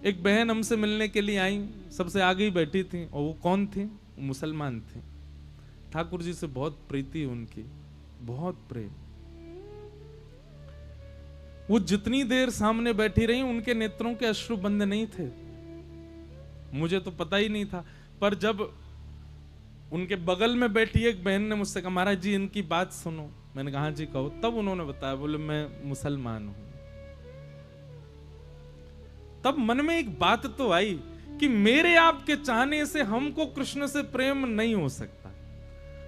एक बहन हमसे मिलने के लिए आई, सबसे आगे ही बैठी थी, और वो कौन थी? मुसलमान थी। ठाकुर जी से बहुत प्रीति उनकी, बहुत प्रेम। वो जितनी देर सामने बैठी रही, उनके नेत्रों के अश्रु बंद नहीं थे। मुझे तो पता ही नहीं था, पर जब उनके बगल में बैठी एक बहन ने मुझसे कहा, महाराज जी इनकी बात सुनो। मैंने कहा जी कहो। तब उन्होंने बताया, बोले मैं मुसलमान हूं। तब मन में एक बात तो आई कि मेरे आपके चाहने से हमको कृष्ण से प्रेम नहीं हो सकता,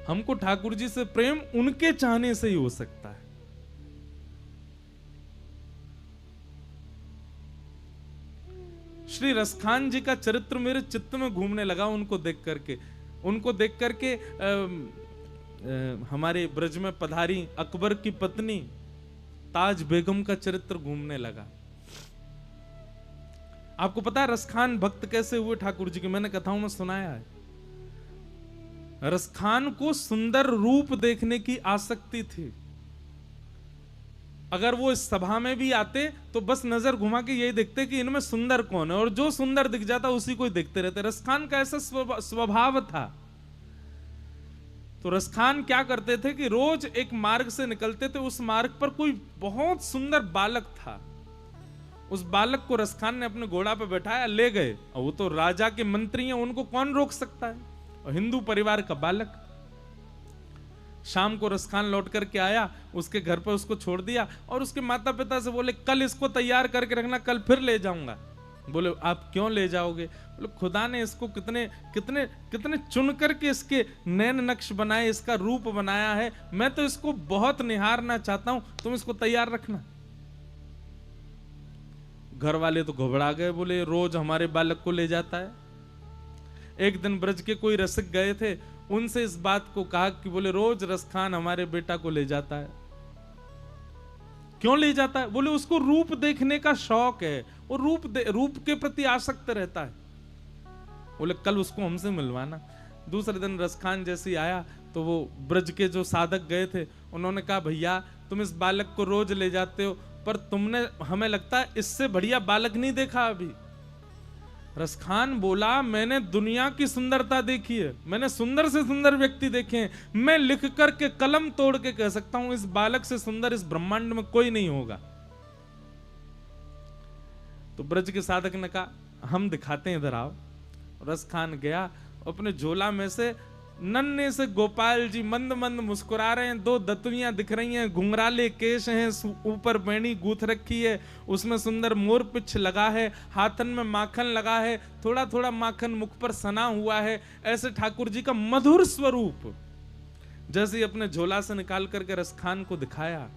हमको ठाकुर जी से प्रेम उनके चाहने से ही हो सकता है। श्री रसखान जी का चरित्र मेरे चित्त में घूमने लगा, उनको देख करके हमारे ब्रज में पधारी अकबर की पत्नी ताज बेगम का चरित्र घूमने लगा। आपको पता है रसखान भक्त कैसे हुए ठाकुर जी के? मैंने कथाओं में सुनाया है। रसखान को सुंदर रूप देखने की आसक्ति थी। अगर वो इस सभा में भी आते तो बस नजर घुमा के यही देखते कि इनमें सुंदर कौन है, और जो सुंदर दिख जाता उसी को ही देखते रहते। रसखान का ऐसा स्वभाव था। तो रसखान क्या करते थे कि रोज एक मार्ग से निकलते थे, उस मार्ग पर कोई बहुत सुंदर बालक था। उस बालक को रसखान ने अपने घोड़ा पे बैठाया, ले गए। और वो तो राजा के मंत्री हैं, उनको कौन रोक सकता है? और हिंदू परिवार का बालक। शाम को रसखान लौट करके आया, उसके घर पर उसको छोड़ दिया, और उसके माता पिता से बोले कल इसको तैयार करके रखना, कल फिर ले जाऊंगा। बोले आप क्यों ले जाओगे? बोले खुदा ने इसको कितने कितने कितने चुन करके इसके नैन नक्श बनाए, इसका रूप बनाया है, मैं तो इसको बहुत निहारना चाहता हूं, तुम इसको तैयार रखना। घर वाले तो घबरा गए, बोले रोज हमारे बालक को ले जाता है। एक दिन ब्रज के कोई रसिक गए थे, उनसे इस बात को कहा कि बोले रोज रसखान हमारे बेटा को ले जाता है। क्यों ले जाता है? बोले उसको रूप देखने का शौक है, वो रूप के प्रति आसक्त रहता है। बोले कल उसको हमसे मिलवाना। दूसरे दिन रसखान जैसे आया तो वो ब्रज के जो साधक गए थे, उन्होंने कहा भैया तुम इस बालक को रोज ले जाते हो, पर तुमने हमें लगता है इससे बढ़िया बालक नहीं देखा अभी। रसखान बोला मैंने दुनिया की सुंदरता देखी है, मैंने सुंदर से सुंदर व्यक्ति देखे हैं, मैं लिख करके कलम तोड़ के कह सकता हूं इस बालक से सुंदर इस ब्रह्मांड में कोई नहीं होगा। तो ब्रज के साधक ने कहा हम दिखाते हैं, इधर आओ। रसखान गया, अपने झोला में से नन्हे से गोपाल जी मंद मंद मुस्कुरा रहे हैं, दो दतुइयां दिख रही हैं, घुंघराले केश हैं, ऊपर बेणी गूंथ रखी है, उसमें सुंदर मोर पिछ लगा है, हाथन में माखन लगा है, थोड़ा थोड़ा माखन मुख पर सना हुआ है। ऐसे ठाकुर जी का मधुर स्वरूप जैसे ही अपने झोला से निकाल करके रसखान को दिखाया,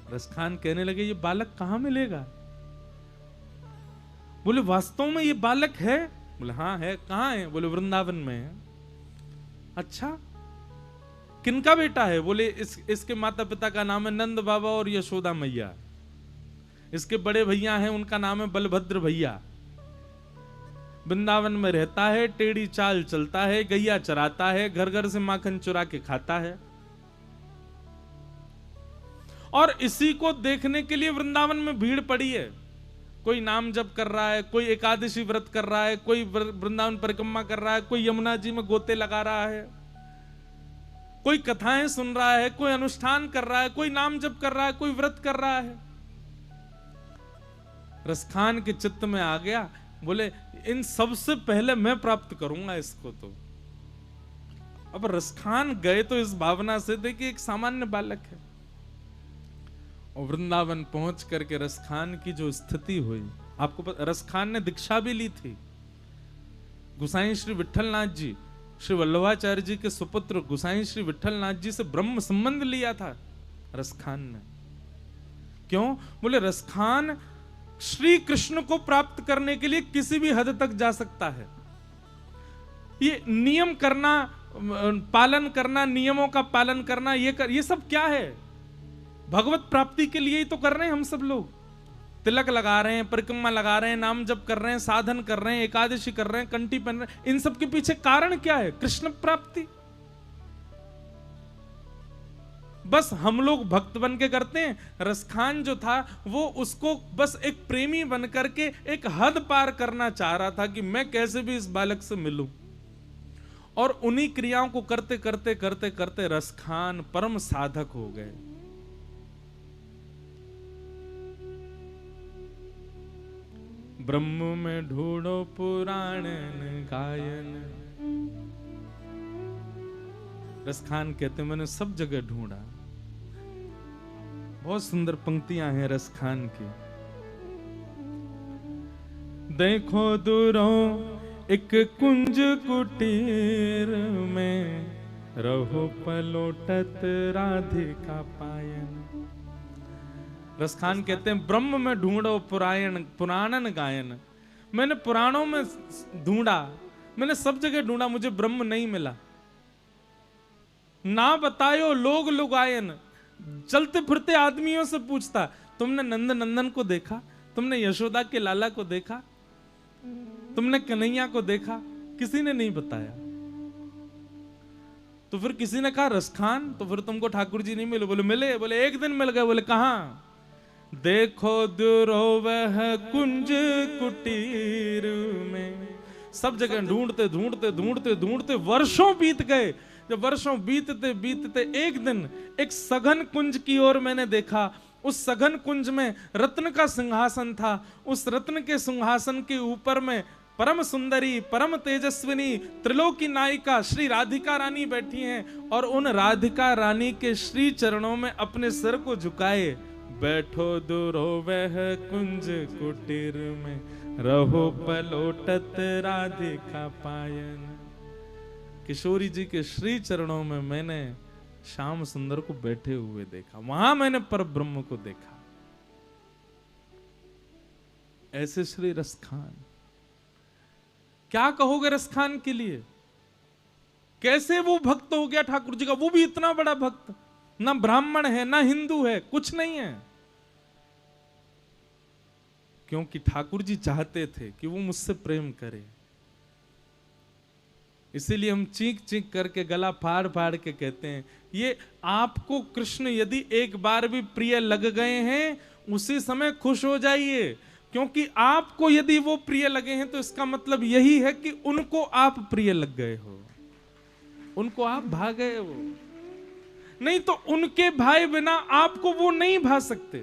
रसखान कहने लगे ये बालक कहां मिलेगा? बोले वास्तव में ये बालक है? बोले हाँ है। कहां है? बोले वृंदावन में है। अच्छा किनका बेटा है? बोले इसके माता पिता का नाम है नंद बाबा और यशोदा मैया। इसके बड़े भैया हैं, उनका नाम है बलभद्र भैया। वृंदावन में रहता है, टेढ़ी चाल चलता है, गैया चराता है, घर घर से माखन चुरा के खाता है, और इसी को देखने के लिए वृंदावन में भीड़ पड़ी है। कोई नाम जप कर रहा है, कोई एकादशी व्रत कर रहा है, कोई वृंदावन परिक्रमा कर रहा है, कोई यमुना जी में गोते लगा रहा है, कोई कथाएं सुन रहा है, कोई अनुष्ठान कर रहा है, कोई नाम जप कर रहा है, कोई व्रत कर रहा है। रसखान के चित्त में आ गया, बोले इन सबसे पहले मैं प्राप्त करूंगा इसको। तो अब रसखान गए तो इस भावना से देखिए एक सामान्य बालक है, और वृंदावन पहुंच करके रसखान की जो स्थिति हुई, आपको पता रसखान ने दीक्षा भी ली थी। गुसाई श्री विठलनाथ जी, श्री वल्लभाचार्य जी के सुपुत्र गुसाई श्री विठलनाथ जी से ब्रह्म संबंध लिया था रसखान ने। क्यों? बोले रसखान श्री कृष्ण को प्राप्त करने के लिए किसी भी हद तक जा सकता है। ये नियम करना, पालन करना, नियमों का पालन करना, ये सब क्या है? भगवत प्राप्ति के लिए ही तो कर रहे हैं हम सब लोग। तिलक लगा रहे हैं, परिक्रमा लगा रहे हैं, नाम जप कर रहे हैं, साधन कर रहे हैं, एकादशी कर रहे हैं, कंठी पहन रहे हैं। इन सब के पीछे कारण क्या है? कृष्ण प्राप्ति। बस हम लोग भक्त बन के करते हैं। रसखान जो था वो उसको बस एक प्रेमी बन करके एक हद पार करना चाह रहा था कि मैं कैसे भी इस बालक से मिलूं, और उन्हीं क्रियाओं को करते करते करते करते रसखान परम साधक हो गए। ब्रह्म में ढूंढो पुराण गायन। रसखान कहते मैंने सब जगह ढूंढा। बहुत सुंदर पंक्तियां हैं रसखान की। देखो दूरों एक कुंज कुटीर में, रहो पलोटत राधिका पायन। रसखान कहते हैं ब्रह्म में ढूंढो पुराणन गायन। मैंने पुराणों में ढूंढा, मैंने सब जगह ढूंढा, मुझे ब्रह्म नहीं मिला। ना बतायो लोग लुगायन। चलते फिरते आदमियों से पूछता, तुमने नंद नंदन को देखा, तुमने यशोदा के लाला को देखा, तुमने कन्हैया को देखा? किसी ने नहीं बताया। तो फिर किसी ने कहा रसखान, तो फिर तुमको ठाकुर जी नहीं मिले? बोले मिले। बोले एक दिन मिल गए। बोले कहां? देखो दूरो वह कुंज कुटीर में। सब जगह ढूंढते ढूंढते ढूंढते ढूंढते वर्षों बीत गए। जब वर्षों बीतते बीतते एक दिन एक सघन कुंज की ओर मैंने देखा। उस सघन कुंज में रत्न का सिंहासन था। उस रत्न के सिंहासन के ऊपर में परम सुंदरी परम तेजस्विनी त्रिलोकी नायिका श्री राधिका रानी बैठी हैं, और उन राधिका रानी के श्री चरणों में अपने सिर को झुकाए बैठो दूरो वह कुंज कुटीर में, रहो पलोटत राधिका पायन। किशोरी जी के श्री चरणों में मैंने श्याम सुंदर को बैठे हुए देखा, वहां मैंने पर ब्रह्म को देखा। ऐसे श्री रसखान, क्या कहोगे रसखान के लिए? कैसे वो भक्त हो गया ठाकुर जी का? वो भी इतना बड़ा भक्त, ना ब्राह्मण है ना हिंदू है, कुछ नहीं है, क्योंकि ठाकुर जी चाहते थे कि वो मुझसे प्रेम करे। इसीलिए हम चीख चीख करके गला फाड़ फाड़ के कहते हैं, ये आपको कृष्ण यदि एक बार भी प्रिय लग गए हैं उसी समय खुश हो जाइए, क्योंकि आपको यदि वो प्रिय लगे हैं तो इसका मतलब यही है कि उनको आप प्रिय लग गए हो, उनको आप भा गए हो। नहीं तो उनके भाई बिना आपको वो नहीं भा सकते।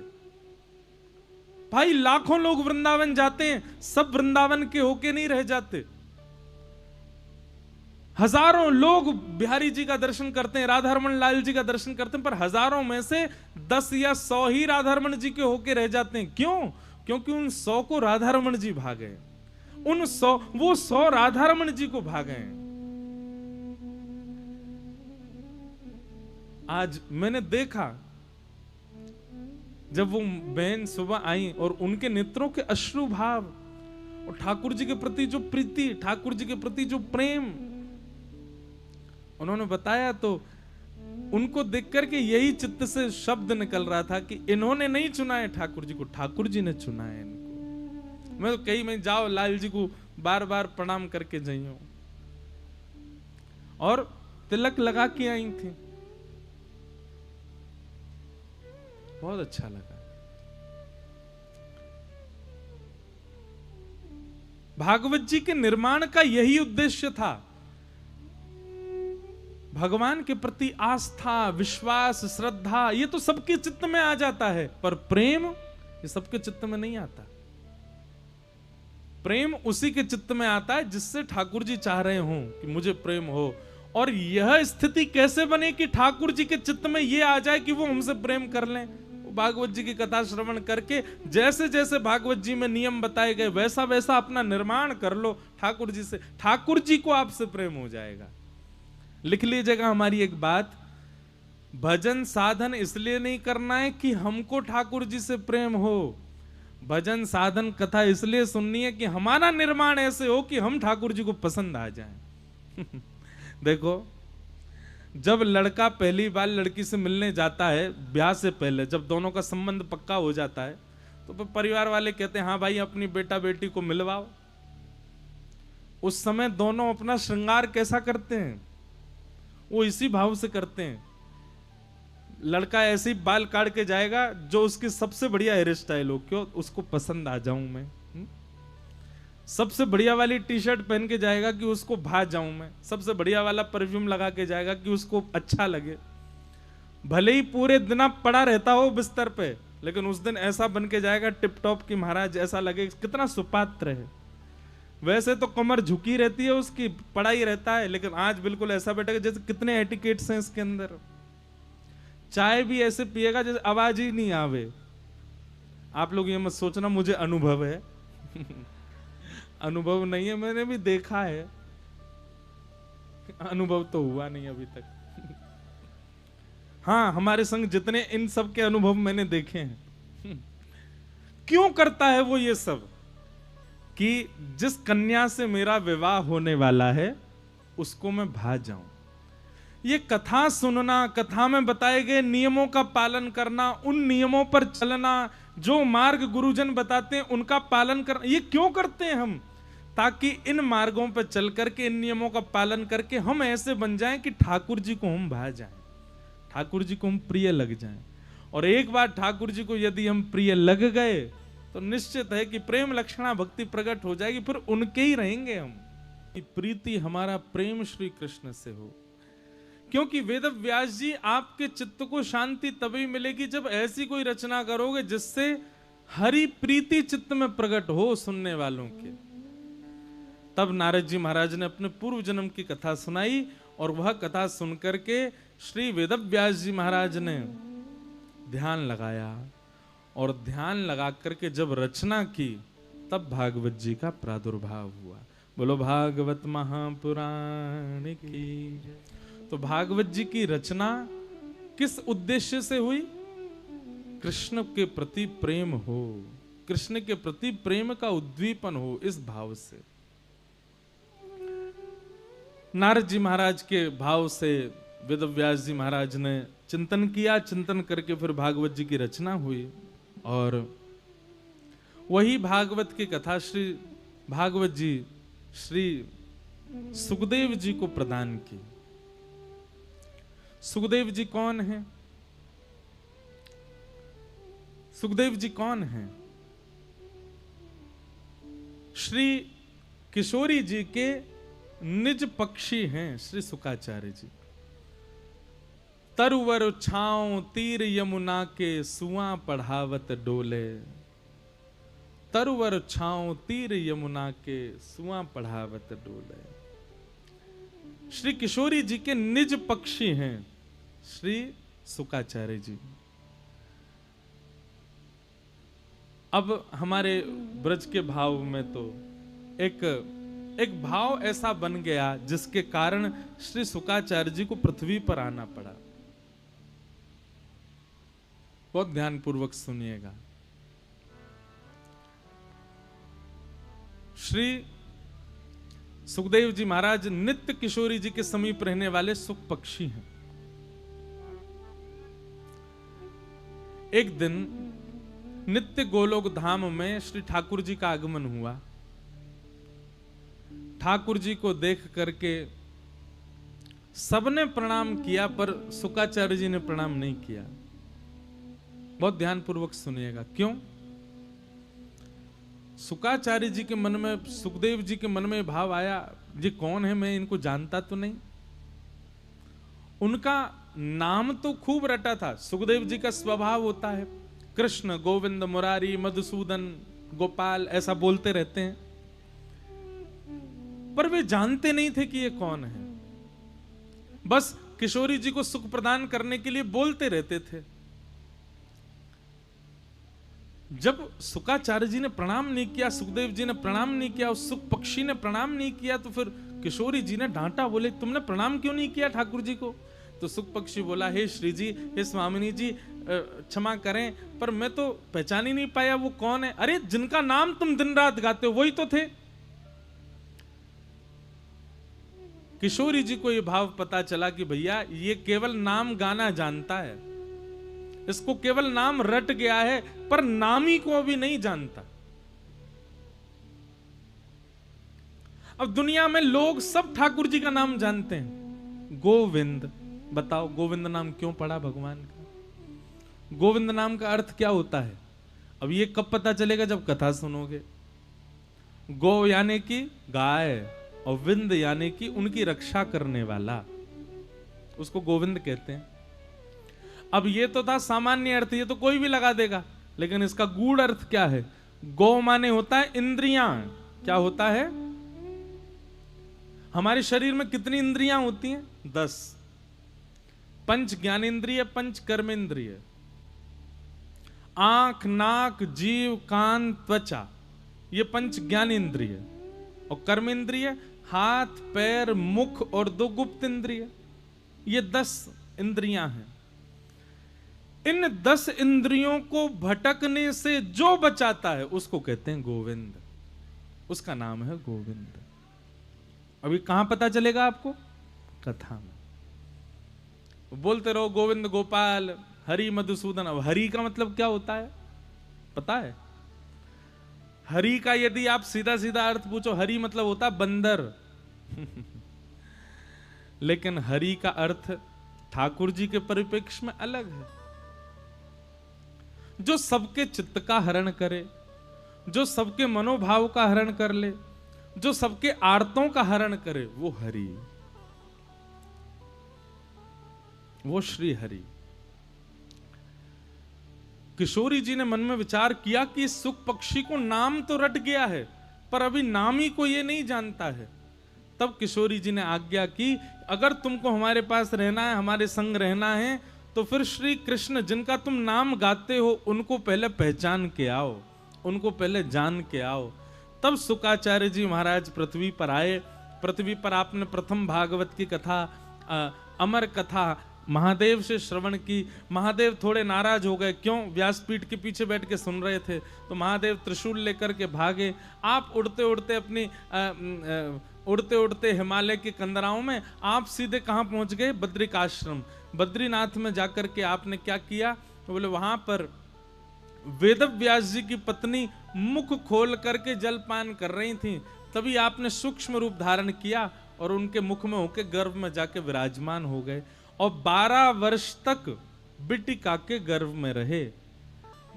भाई लाखों लोग वृंदावन जाते हैं, सब वृंदावन के होके नहीं रह जाते। हजारों लोग बिहारी जी का दर्शन करते हैं, राधारमण लाल जी का दर्शन करते हैं, पर हजारों में से 10 या 100 ही राधारमण जी के होके रह जाते हैं। क्यों? क्योंकि उन 100 को राधारमण जी भागे, उन 100 राधारमण जी को भागे। आज मैंने देखा जब वो बहन सुबह आई और उनके नेत्रों के अश्रु भाव और ठाकुर जी के प्रति जो प्रीति, ठाकुर जी के प्रति जो प्रेम उन्होंने बताया, तो उनको देख करके यही चित्त से शब्द निकल रहा था कि इन्होंने नहीं चुना है ठाकुर जी को, ठाकुर जी ने चुना है इनको। मैं तो कहीं में जाओ लाल जी को बार बार प्रणाम करके जाइयो, और तिलक लगा के आई थी, बहुत अच्छा लगा। भागवत जी के निर्माण का यही उद्देश्य था, भगवान के प्रति आस्था, विश्वास, श्रद्धा, ये तो सबके चित्त में आ जाता है, पर प्रेम ये सबके चित्त में नहीं आता। प्रेम उसी के चित्त में आता है जिससे ठाकुर जी चाह रहे हों कि मुझे प्रेम हो। और यह स्थिति कैसे बने कि ठाकुर जी के चित्त में यह आ जाए कि वो हमसे प्रेम कर लें? भागवत जी की कथा श्रवण करके जैसे जैसे भागवत जी में नियम बताए गए वैसा वैसा अपना निर्माण कर लो ठाकुर जी से, ठाकुर जी को आपसे प्रेम हो जाएगा। लिख लीजिएगा हमारी एक बात, भजन साधन इसलिए नहीं करना है कि हमको ठाकुर जी से प्रेम हो, भजन साधन कथा इसलिए सुननी है कि हमारा निर्माण ऐसे हो कि हम ठाकुर जी को पसंद आ जाएं। देखो, जब लड़का पहली बार लड़की से मिलने जाता है, ब्याह से पहले जब दोनों का संबंध पक्का हो जाता है, तो परिवार वाले कहते हैं हाँ भाई अपनी बेटा बेटी को मिलवाओ। उस समय दोनों अपना श्रृंगार कैसा करते हैं? वो इसी भाव से करते हैं, लड़का ऐसे ही बाल काट के जाएगा जो उसकी सबसे बढ़िया हेयर स्टाइल हो, क्यों उसको पसंद आ जाऊं मैं। सबसे बढ़िया वाली टी शर्ट पहन के जाएगा कि उसको भा जाऊं मैं। सबसे बढ़िया वाला परफ्यूम लगा के जाएगा कि उसको अच्छा लगे। भले ही पूरे दिन पड़ा रहता हो बिस्तर पे, लेकिन उस दिन ऐसा बन के जाएगा टिप टॉप की महाराज, ऐसा लगे कितना सुपात्र है। वैसे तो कमर झुकी रहती है उसकी, पड़ा ही रहता है, लेकिन आज बिल्कुल ऐसा बैठेगा जैसे कितने एटिकेट्स हैं इसके अंदर। चाय भी ऐसे पिएगा जैसे आवाज ही नहीं आवे। आप लोग ये मत सोचना मुझे अनुभव है अनुभव नहीं है, मैंने भी देखा है, अनुभव तो हुआ नहीं अभी तक हाँ, हमारे संग जितने इन सब के अनुभव मैंने देखे हैं क्यों करता है वो ये सब, कि जिस कन्या से मेरा विवाह होने वाला है उसको मैं भा जाऊं। ये कथा सुनना, कथा में बताए गए नियमों का पालन करना, उन नियमों पर चलना, जो मार्ग गुरुजन बताते हैं उनका पालन करना, ये क्यों करते हैं हम? ताकि इन मार्गों पर चल करके, इन नियमों का पालन करके हम ऐसे बन जाएं कि ठाकुर जी को हम भा जाएं, ठाकुर जी को हम प्रिय लग जाएं। और एक बार ठाकुर जी को यदि हम प्रिय लग गए तो निश्चित है कि प्रेम लक्षणा भक्ति प्रकट हो जाएगी, फिर उनके ही रहेंगे हम। प्रीति हमारा प्रेम श्री कृष्ण से हो, क्योंकि वेद व्यास जी आपके चित्त को शांति तभी मिलेगी जब ऐसी कोई रचना करोगे जिससे हरि प्रीति चित्त में प्रकट हो सुनने वालों के। तब नारद जी महाराज ने अपने पूर्व जन्म की कथा सुनाई, और वह कथा सुनकर के श्री वेद व्यास जी महाराज ने ध्यान लगाया, और ध्यान लगा करके जब रचना की तब भागवत जी का प्रादुर्भाव हुआ। बोलो भागवत महापुराण की। तो भागवत जी की रचना किस उद्देश्य से हुई? कृष्ण के प्रति प्रेम हो, कृष्ण के प्रति प्रेम का उद्दीपन हो, इस भाव से। नारद जी महाराज के भाव से वेद व्यास जी महाराज ने चिंतन किया, चिंतन करके फिर भागवत जी की रचना हुई, और वही भागवत की कथा श्री भागवत जी श्री सुखदेव जी को प्रदान की। सुखदेव जी कौन है? सुखदेव जी कौन है? श्री किशोरी जी के निज पक्षी हैं श्री सुकाचार्य जी। तरुवर छांव तीर यमुना के सुआ पढ़ावत डोले, तरुवर छांव तीर यमुना के सुआ पढ़ावत डोले। श्री किशोरी जी के निज पक्षी हैं श्री सुकाचार्य जी। अब हमारे ब्रज के भाव में तो एक भाव ऐसा बन गया जिसके कारण श्री सुकाचार्य जी को पृथ्वी पर आना पड़ा। बहुत ध्यानपूर्वक सुनिएगा। श्री सुखदेव जी महाराज नित्य किशोरी जी के समीप रहने वाले सुख पक्षी हैं। एक दिन नित्य गोलोक धाम में श्री ठाकुर जी का आगमन हुआ। ठाकुर जी को देख करके सबने प्रणाम किया, पर सुकाचार्य जी ने प्रणाम नहीं किया। बहुत ध्यानपूर्वक सुनिएगा। क्यों? सुकाचार्य जी के मन में, सुखदेव जी के मन में भाव आया, ये कौन है, मैं इनको जानता तो नहीं। उनका नाम तो खूब रटा था। सुखदेव जी का स्वभाव होता है कृष्ण, गोविंद, मुरारी, मधुसूदन, गोपाल, ऐसा बोलते रहते हैं, पर वे जानते नहीं थे कि ये कौन है। बस किशोरी जी को सुख प्रदान करने के लिए बोलते रहते थे। जब सुकाचार्य जी ने प्रणाम नहीं किया, सुखदेव जी ने प्रणाम नहीं किया, उस सुख पक्षी ने प्रणाम नहीं किया, तो फिर किशोरी जी ने डांटा, बोले तुमने प्रणाम क्यों नहीं किया ठाकुर जी को? तो सुख पक्षी बोला, हे श्री जी, हे स्वामिनी जी, क्षमा करें, पर मैं तो पहचान ही नहीं पाया वो कौन है। अरे जिनका नाम तुम दिन रात गाते हो वही तो थे। किशोरी जी को यह भाव पता चला कि भैया ये केवल नाम गाना जानता है, इसको केवल नाम रट गया है, पर नामी को अभी नहीं जानता। अब दुनिया में लोग सब ठाकुर जी का नाम जानते हैं। गोविंद, बताओ गोविंद नाम क्यों पड़ा भगवान का? गोविंद नाम का अर्थ क्या होता है? अब ये कब पता चलेगा? जब कथा सुनोगे। गो यानी कि गाय, और विंद यानी कि उनकी रक्षा करने वाला, उसको गोविंद कहते हैं। अब ये तो था सामान्य अर्थ, ये तो कोई भी लगा देगा, लेकिन इसका गूढ़ अर्थ क्या है? गौ माने होता है इंद्रियां। क्या होता है? हमारे शरीर में कितनी इंद्रियां होती हैं? 10। पंच ज्ञानेंद्रिय, पंच कर्मेंद्रिय, आंख, नाक, जीव, कान, त्वचा, ये पंच ज्ञानेंद्रिय। और कर्मेंद्रिय हाथ, पैर, मुख और 2 गुप्त इंद्रिय, ये 10 इंद्रियां हैं। इन 10 इंद्रियों को भटकने से जो बचाता है उसको कहते हैं गोविंद, उसका नाम है गोविंद। अभी कहां पता चलेगा आपको? कथा में। बोलते रहो गोविंद गोपाल हरि मधुसूदन। अब हरि का मतलब क्या होता है पता है? हरि का यदि आप सीधा सीधा अर्थ पूछो, हरि मतलब होता है बंदर। लेकिन हरि का अर्थ ठाकुर जी के परिप्रेक्ष्य में अलग है। जो सबके चित्त का हरण करे, जो सबके मनोभाव का हरण कर ले, जो सबके आर्तों का हरण करे, वो हरि, वो श्री हरि। किशोरी जी ने मन में विचार किया कि इस सुख पक्षी को नाम तो रट गया है, पर अभी नाम ही को ये नहीं जानता है। तब किशोरी जी ने आज्ञा की, अगर तुमको हमारे पास रहना है, हमारे संग रहना है, तो फिर श्री कृष्ण जिनका तुम नाम गाते हो उनको पहले पहचान के आओ, उनको पहले जान के आओ। तब शुकाचार्य जी महाराज पृथ्वी पर आए। पृथ्वी पर आपने प्रथम भागवत की कथा, अमर कथा महादेव से श्रवण की। महादेव थोड़े नाराज हो गए। क्यों? व्यासपीठ के पीछे बैठ के सुन रहे थे, तो महादेव त्रिशूल लेकर के भागे। आप उड़ते उड़ते अपनी उड़ते उड़ते हिमालय के कंदराओं में आप सीधे कहां पहुंच गए? बद्रिकाश्रम। बद्रीनाथ में जाकर के आपने क्या किया? तो बोले वहां पर वेदव्यास जी की पत्नी मुख खोल करके जलपान कर रही थी। तभी आपने सूक्ष्म रूप धारण किया और उनके मुख में होके गर्भ में जाके विराजमान हो गए और 12 वर्ष तक बिटिका के गर्भ में रहे।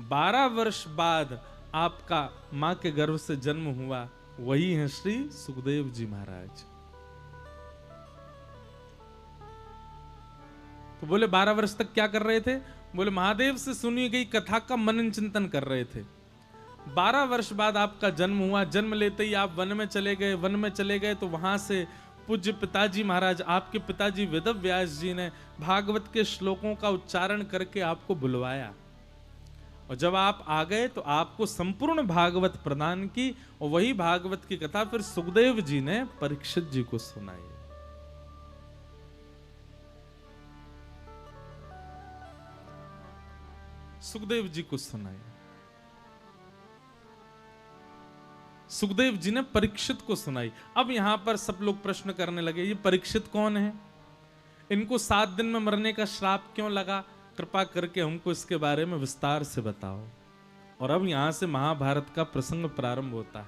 12 वर्ष बाद आपका मां के गर्भ से जन्म हुआ, वही है श्री सुखदेव जी महाराज। तो बोले 12 वर्ष तक क्या कर रहे थे? बोले महादेव से सुनी गई कथा का मनन चिंतन कर रहे थे। 12 वर्ष बाद आपका जन्म हुआ। जन्म लेते ही आप वन में चले गए। वन में चले गए तो वहां से पूज्य पिताजी महाराज, आपके पिताजी वेदव्यास जी ने भागवत के श्लोकों का उच्चारण करके आपको बुलवाया, और जब आप आ गए तो आपको संपूर्ण भागवत प्रदान की, और वही भागवत की कथा फिर सुखदेव जी ने परीक्षित जी को सुनाई। सुखदेव जी को सुनाई। सुखदेव जी ने परीक्षित को सुनाई। अब यहां पर सब लोग प्रश्न करने लगे, ये परीक्षित कौन है? इनको 7 दिन में मरने का श्राप क्यों लगा? कृपा करके हमको इसके बारे में विस्तार से बताओ। और अब यहां से महाभारत का प्रसंग प्रारंभ होता है,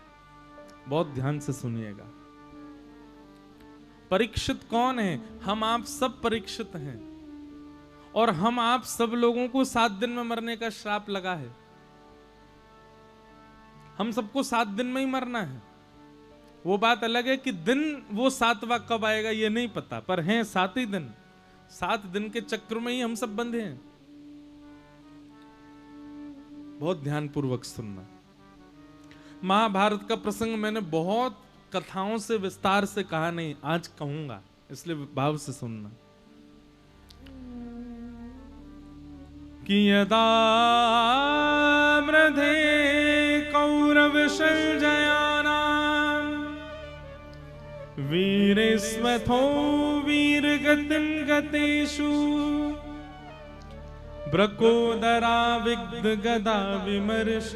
बहुत ध्यान से सुनिएगा। परीक्षित कौन है? हम आप सब परीक्षित हैं, और हम आप सब लोगों को 7 दिन में मरने का श्राप लगा है। हम सबको 7 दिन में ही मरना है। वो बात अलग है कि दिन वो 7वां कब आएगा ये नहीं पता, पर हैं 7 ही दिन। 7 दिन के चक्र में ही हम सब बंधे हैं। बहुत ध्यानपूर्वक सुनना। महाभारत का प्रसंग मैंने बहुत कथाओं से विस्तार से कहा नहीं, आज कहूंगा, इसलिए भाव से सुनना। कि यदा मृधे कौरव संजयानां वीरेस्वथो वीरगतिं गतेषु ब्रकोदरा विग्ध गदा विमर्श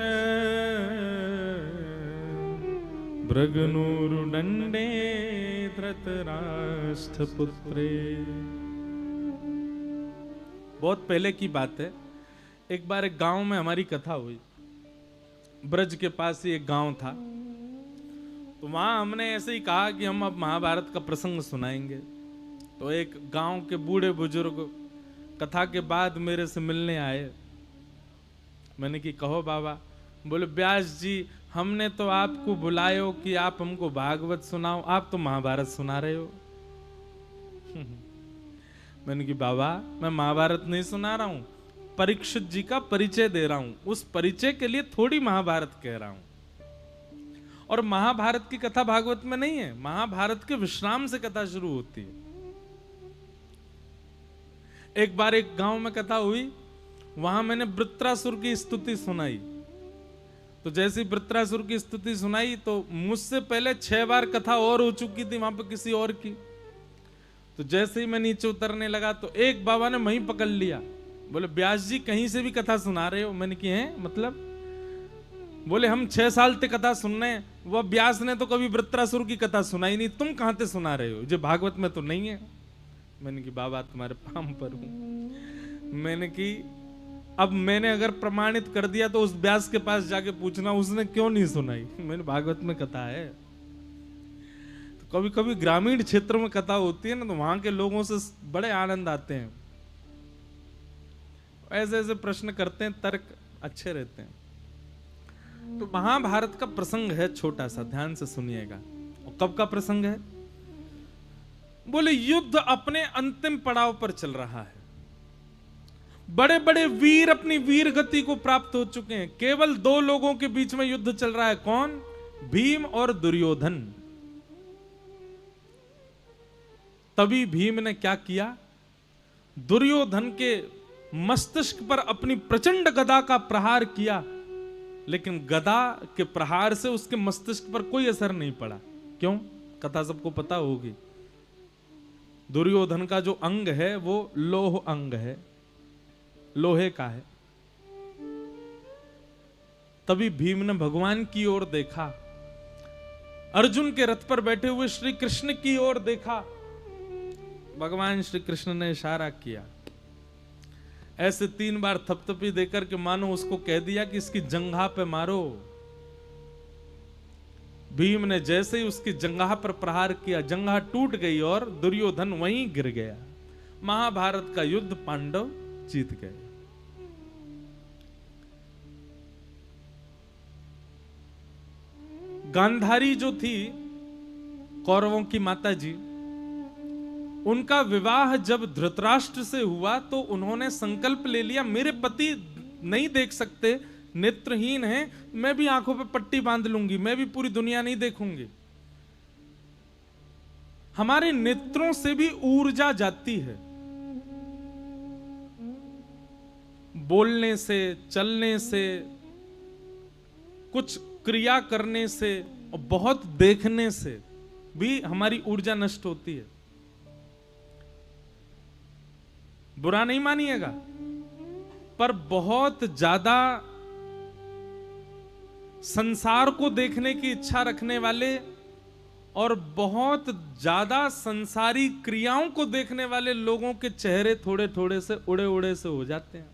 भृगुनूरुदंडे धृतराष्ट्रपुत्रे। बहुत पहले की बात है। एक बार एक गांव में हमारी कथा हुई। ब्रज के पास ही एक गांव था, तो वहां हमने ऐसे ही कहा कि हम अब महाभारत का प्रसंग सुनाएंगे। तो एक गांव के बूढ़े बुजुर्ग कथा के बाद मेरे से मिलने आए। मैंने कि कहो बाबा। बोले व्यास जी हमने तो आपको बुलायो कि आप हमको भागवत सुनाओ, आप तो महाभारत सुना रहे हो। मैंने कि बाबा मैं महाभारत नहीं सुना रहा हूं, परीक्षित जी का परिचय दे रहा हूं, उस परिचय के लिए थोड़ी महाभारत कह रहा हूं। और महाभारत की कथा भागवत में नहीं है, महाभारत के विश्राम से कथा शुरू होती है। एक बार एक गांव में कथा हुई, वहां मैंने वृत्रासुर की स्तुति सुनाई। तो जैसी वृत्रासुर की स्तुति सुनाई तो मुझसे पहले 6 बार कथा और हो चुकी थी वहां पर किसी और की। तो जैसे ही मैं नीचे उतरने लगा तो एक बाबा ने वहीं पकड़ लिया। बोले व्यास जी कहीं से भी कथा सुना रहे हो? मैंने की है मतलब? बोले हम 6 साल तक कथा सुन रहे हैं, वह व्यास ने तो कभी वृत्रासुर की कथा सुनाई नहीं, तुम कहां से सुना रहे हो? जो भागवत में तो नहीं है। मैंने की बाबा तुम्हारे पाम पर हूं। मैंने की अब मैंने अगर प्रमाणित कर दिया तो उस व्यास के पास जाके पूछना उसने क्यों नहीं सुनाई। मैंने भागवत में कथा है। तो कभी कभी ग्रामीण क्षेत्र में कथा होती है ना, तो वहां के लोगों से बड़े आनंद आते हैं, ऐसे ऐसे प्रश्न करते हैं, तर्क अच्छे रहते हैं। तो महाभारत का प्रसंग है छोटा सा, ध्यान से सुनिएगा। और कब का प्रसंग है? बोले युद्ध अपने अंतिम पड़ाव पर चल रहा है, बड़े बड़े वीर अपनी वीर गति को प्राप्त हो चुके हैं, केवल 2 लोगों के बीच में युद्ध चल रहा है। कौन? भीम और दुर्योधन। तभी भीम ने क्या किया? दुर्योधन के मस्तिष्क पर अपनी प्रचंड गदा का प्रहार किया, लेकिन गदा के प्रहार से उसके मस्तिष्क पर कोई असर नहीं पड़ा। क्यों? कथा सबको पता होगी। दुर्योधन का जो अंग है वो लोह अंग है, लोहे का है। तभी भीम ने भगवान की ओर देखा, अर्जुन के रथ पर बैठे हुए श्री कृष्ण की ओर देखा। भगवान श्री कृष्ण ने इशारा किया, ऐसे 3 बार थपथपी देकर के मानो उसको कह दिया कि इसकी जंघा पे मारो। भीम ने जैसे ही उसकी जंघा पर प्रहार किया, जंघा टूट गई और दुर्योधन वहीं गिर गया। महाभारत का युद्ध पांडव जीत गए। गांधारी जो थी कौरवों की माता जी, उनका विवाह जब धृतराष्ट्र से हुआ तो उन्होंने संकल्प ले लिया, मेरे पति नहीं देख सकते, नेत्रहीन हैं, मैं भी आंखों पे पट्टी बांध लूंगी, मैं भी पूरी दुनिया नहीं देखूंगी। हमारे नेत्रों से भी ऊर्जा जाती है, बोलने से, चलने से, कुछ क्रिया करने से और बहुत देखने से भी हमारी ऊर्जा नष्ट होती है। बुरा नहीं मानिएगा, पर बहुत ज्यादा संसार को देखने की इच्छा रखने वाले और बहुत ज्यादा संसारी क्रियाओं को देखने वाले लोगों के चेहरे थोड़े थोड़े से उड़े उड़े से हो जाते हैं।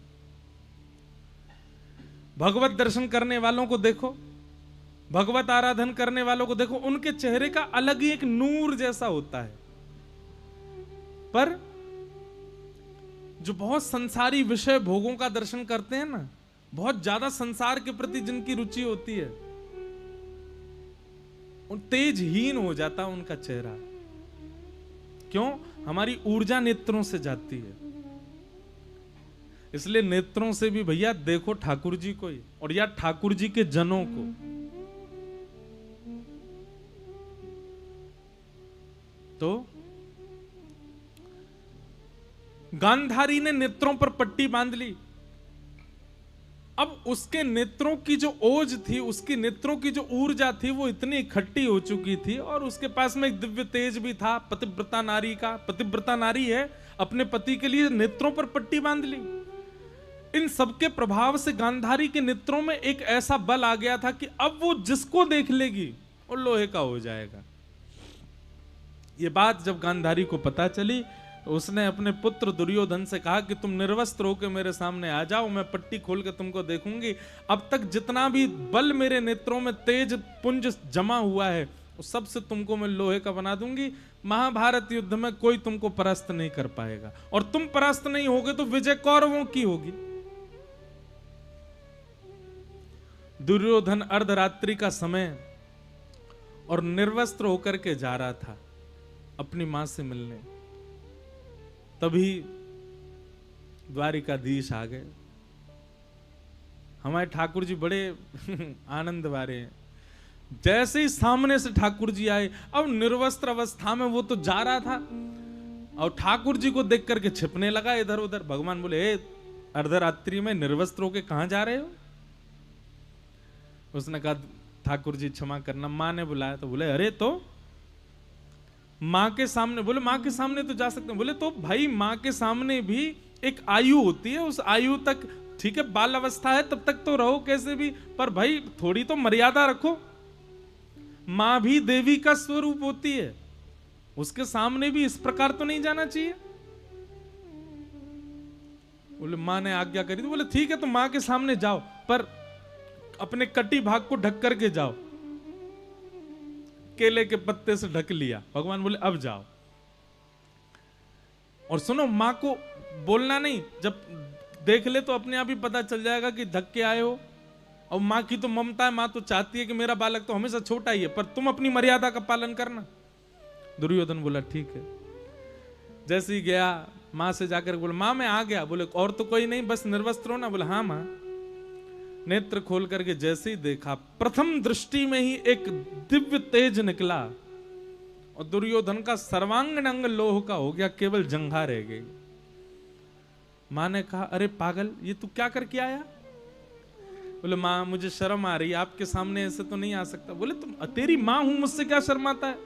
भगवत दर्शन करने वालों को देखो, भगवत आराधन करने वालों को देखो, उनके चेहरे का अलग ही एक नूर जैसा होता है। पर जो बहुत संसारी विषय भोगों का दर्शन करते हैं ना, बहुत ज्यादा संसार के प्रति जिनकी रुचि होती है, उन तेजहीन हो जाता उनका चेहरा। क्यों? हमारी ऊर्जा नेत्रों से जाती है। इसलिए नेत्रों से भी भैया देखो ठाकुर जी को ही, और या ठाकुर जी के जनों को। तो गांधारी ने नेत्रों पर पट्टी बांध ली। अब उसके नेत्रों की जो ओज थी, उसकी नेत्रों की जो ऊर्जा थी, वो इतनी इकट्ठी हो चुकी थी, और उसके पास में एक दिव्य तेज भी था पतिव्रता नारी का। पतिव्रता नारी है, अपने पति के लिए नेत्रों पर पट्टी बांध ली। इन सबके प्रभाव से गांधारी के नेत्रों में एक ऐसा बल आ गया था कि अब वो जिसको देख लेगी वो लोहे का हो जाएगा। ये बात जब गांधारी को पता चली, उसने अपने पुत्र दुर्योधन से कहा कि तुम निर्वस्त्र होकर मेरे सामने आ जाओ, मैं पट्टी खोल के तुमको देखूंगी। अब तक जितना भी बल मेरे नेत्रों में तेज पुंज जमा हुआ है, उस सब से तुमको मैं लोहे का बना दूंगी। महाभारत युद्ध में कोई तुमको परास्त नहीं कर पाएगा, और तुम परास्त नहीं होगे तो विजय कौरवों की होगी। दुर्योधन अर्धरात्रि का समय और निर्वस्त्र होकर के जा रहा था अपनी मां से मिलने। तभी द्वारिकाधीश आ गए। हमारे ठाकुर जी बड़े आनंद वाले हैं। जैसे ही सामने से ठाकुर जी आए, अब निर्वस्त्र अवस्था में वो तो जा रहा था और ठाकुर जी को देख करके छिपने लगा इधर उधर। भगवान बोले, हे अर्धरात्रि में निर्वस्त्र होके कहां जा रहे हो? उसने कहा, ठाकुर जी क्षमा करना, मां ने बुलाया। तो बोले, अरे तो मां के सामने? बोले, मां के सामने तो जा सकते हैं। बोले, तो भाई मां के सामने भी एक आयु होती है, उस आयु तक ठीक है, बाल अवस्था है तब तक तो रहो कैसे भी, पर भाई थोड़ी तो मर्यादा रखो। मां भी देवी का स्वरूप होती है, उसके सामने भी इस प्रकार तो नहीं जाना चाहिए। बोले, मां ने आज्ञा करी। तो बोले, ठीक है, तो मां के सामने जाओ, पर अपने कटी भाग को ढक करके जाओ। केले के पत्ते से ढक लिया। भगवान बोले, अब जाओ। और सुनो, मां को बोलना नहीं, जब देख ले तो अपने आप ही पता चल जाएगा कि ढक के आए हो। और मां की तो ममता है, मां तो चाहती है कि मेरा बालक तो हमेशा छोटा ही है, पर तुम अपनी मर्यादा का पालन करना। दुर्योधन बोला, ठीक है। जैसे ही गया, मां से जाकर बोला, मां मैं आ गया। बोले, और तो कोई नहीं, बस निर्वस्त्र हो ना? बोला, हाँ मां। नेत्र खोल करके जैसे ही देखा, प्रथम दृष्टि में ही एक दिव्य तेज निकला और दुर्योधन का सर्वांगन अंग लोह का हो गया, केवल जंघा रह गई। मां ने कहा, अरे पागल, ये तू क्या करके आया? बोले, मां मुझे शर्म आ रही है, आपके सामने ऐसे तो नहीं आ सकता। बोले, तुम तेरी मां हूं, मुझसे क्या शर्माता है?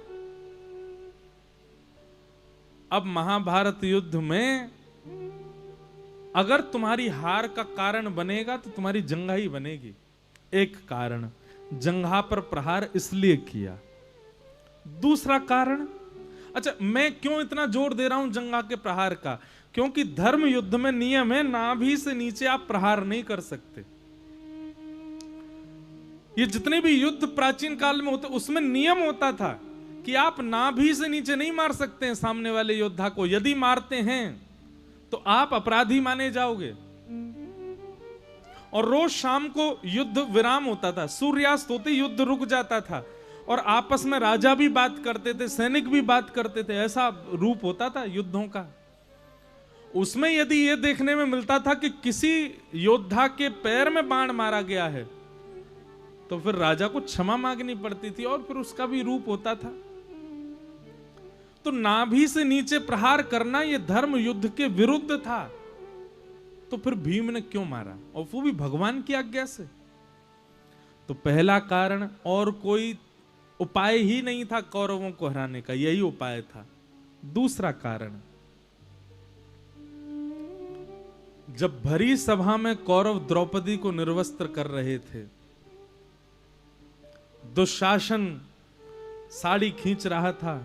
अब महाभारत युद्ध में अगर तुम्हारी हार का कारण बनेगा तो तुम्हारी जंघा ही बनेगी। एक कारण, जंघा पर प्रहार इसलिए किया। दूसरा कारण, अच्छा मैं क्यों इतना जोर दे रहा हूं जंघा के प्रहार का? क्योंकि धर्म युद्ध में नियम है, नाभि से नीचे आप प्रहार नहीं कर सकते। ये जितने भी युद्ध प्राचीन काल में होते, उसमें नियम होता था कि आप नाभि से नीचे नहीं मार सकते हैं सामने वाले योद्धा को। यदि मारते हैं तो आप अपराधी माने जाओगे। और रोज शाम को युद्ध विराम होता था, सूर्यास्त होते युद्ध रुक जाता था और आपस में राजा भी बात करते थे, सैनिक भी बात करते थे। ऐसा रूप होता था युद्धों का। उसमें यदि यह देखने में मिलता था कि किसी योद्धा के पैर में बाण मारा गया है तो फिर राजा को क्षमा मांगनी पड़ती थी और फिर उसका भी रूप होता था। तो नाभि से नीचे प्रहार करना यह धर्म युद्ध के विरुद्ध था। तो फिर भीम ने क्यों मारा, और वो भी भगवान की आज्ञा से? तो पहला कारण और कोई उपाय ही नहीं था कौरवों को हराने का, यही उपाय था। दूसरा कारण, जब भरी सभा में कौरव द्रौपदी को निर्वस्त्र कर रहे थे, दुशासन साड़ी खींच रहा था,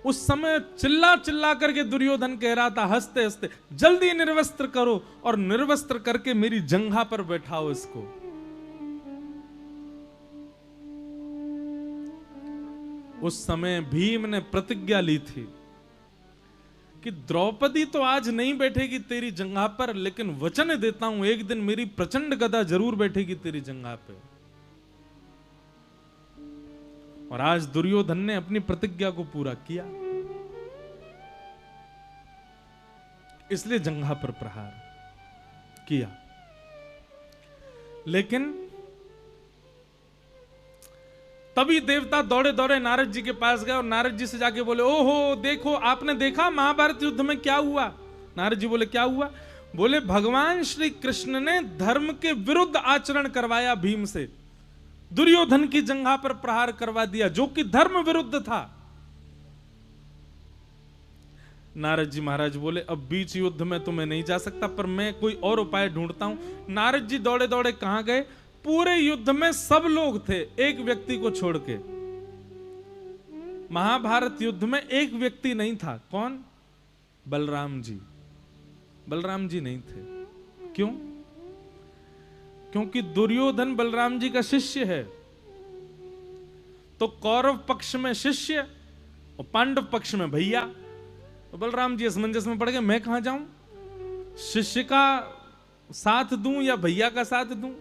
उस समय चिल्ला चिल्ला करके दुर्योधन कह रहा था हंसते हंसते, जल्दी निर्वस्त्र करो और निर्वस्त्र करके मेरी जंघा पर बैठाओ इसको। उस समय भीम ने प्रतिज्ञा ली थी कि द्रौपदी तो आज नहीं बैठेगी तेरी जंघा पर, लेकिन वचन देता हूं एक दिन मेरी प्रचंड गदा जरूर बैठेगी तेरी जंघा पे। और आज दुर्योधन ने अपनी प्रतिज्ञा को पूरा किया, इसलिए जंघा पर प्रहार किया। लेकिन तभी देवता दौड़े दौड़े नारद जी के पास गए और नारद जी से जाके बोले, ओहो देखो, आपने देखा महाभारत युद्ध में क्या हुआ? नारद जी बोले, क्या हुआ? बोले, भगवान श्री कृष्ण ने धर्म के विरुद्ध आचरण करवाया भीम से, दुर्योधन की जंघा पर प्रहार करवा दिया जो कि धर्म विरुद्ध था। नारद जी महाराज बोले, अब बीच युद्ध में तो मैं नहीं जा सकता, पर मैं कोई और उपाय ढूंढता हूं। नारद जी दौड़े दौड़े कहां गए? पूरे युद्ध में सब लोग थे, एक व्यक्ति को छोड़ के। महाभारत युद्ध में एक व्यक्ति नहीं था। कौन? बलराम जी। बलराम जी नहीं थे। क्यों? क्योंकि दुर्योधन बलराम जी का शिष्य है। तो कौरव पक्ष में शिष्य और पांडव पक्ष में भैया। तो बलराम जी असमंजस में पड़ गए, मैं कहां जाऊं? शिष्य का साथ दूं या भैया का साथ दूं?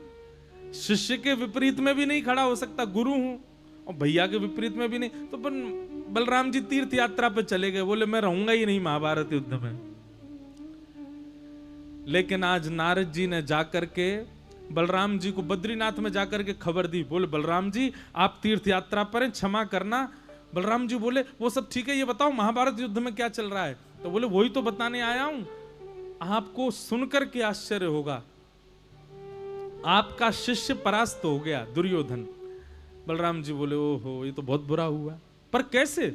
शिष्य के विपरीत में भी नहीं खड़ा हो सकता, गुरु हूं, और भैया के विपरीत में भी नहीं। तो बलराम जी तीर्थ यात्रा पे चले गए, बोले मैं रहूंगा ही नहीं महाभारत युद्ध में। लेकिन आज नारद जी ने जाकर के बलराम जी को बद्रीनाथ में जाकर के खबर दी, बोले बलराम जी आप तीर्थ यात्रा पर हैं, क्षमा करना। बलराम जी बोले वो सब ठीक है, ये बताओ महाभारत युद्ध में क्या चल रहा है। तो बोले वही तो बताने आया हूं, आपको सुनकर के आश्चर्य होगा, आपका शिष्य परास्त हो गया दुर्योधन। बलराम जी बोले ओहो ये तो बहुत बुरा हुआ, पर कैसे।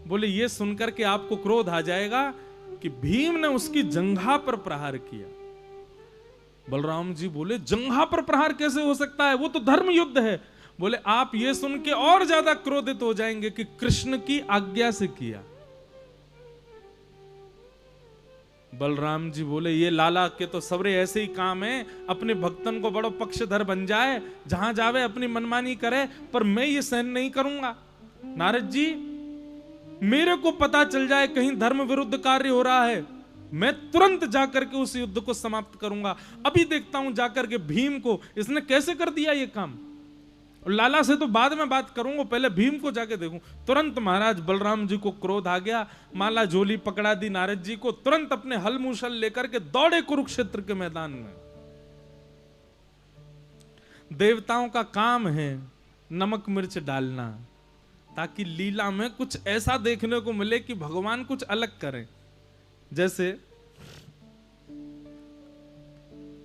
बोले ये सुनकर के आपको क्रोध आ जाएगा कि भीम ने उसकी जंघा पर प्रहार किया। बलराम जी बोले जंघा पर प्रहार कैसे हो सकता है, वो तो धर्म युद्ध है। बोले आप ये सुन के और ज्यादा क्रोधित हो जाएंगे कि कृष्ण की आज्ञा से किया। बलराम जी बोले ये लाला के तो सबरे ऐसे ही काम है, अपने भक्तन को बड़ो पक्षधर बन जाए, जहां जावे अपनी मनमानी करे, पर मैं ये सहन नहीं करूंगा। नारद जी मेरे को पता चल जाए कहीं धर्म विरुद्ध कार्य हो रहा है, मैं तुरंत जाकर के उस युद्ध को समाप्त करूंगा। अभी देखता हूं जाकर के भीम को, इसने कैसे कर दिया ये काम। लाला से तो बाद में बात करूंगा, पहले भीम को जाके देखूं। तुरंत महाराज बलराम जी को क्रोध आ गया, माला झोली पकड़ा दी नारद जी को, तुरंत अपने हल मूसल लेकर के दौड़े कुरुक्षेत्र के मैदान में। देवताओं का काम है नमक मिर्च डालना, ताकि लीला में कुछ ऐसा देखने को मिले कि भगवान कुछ अलग करें। जैसे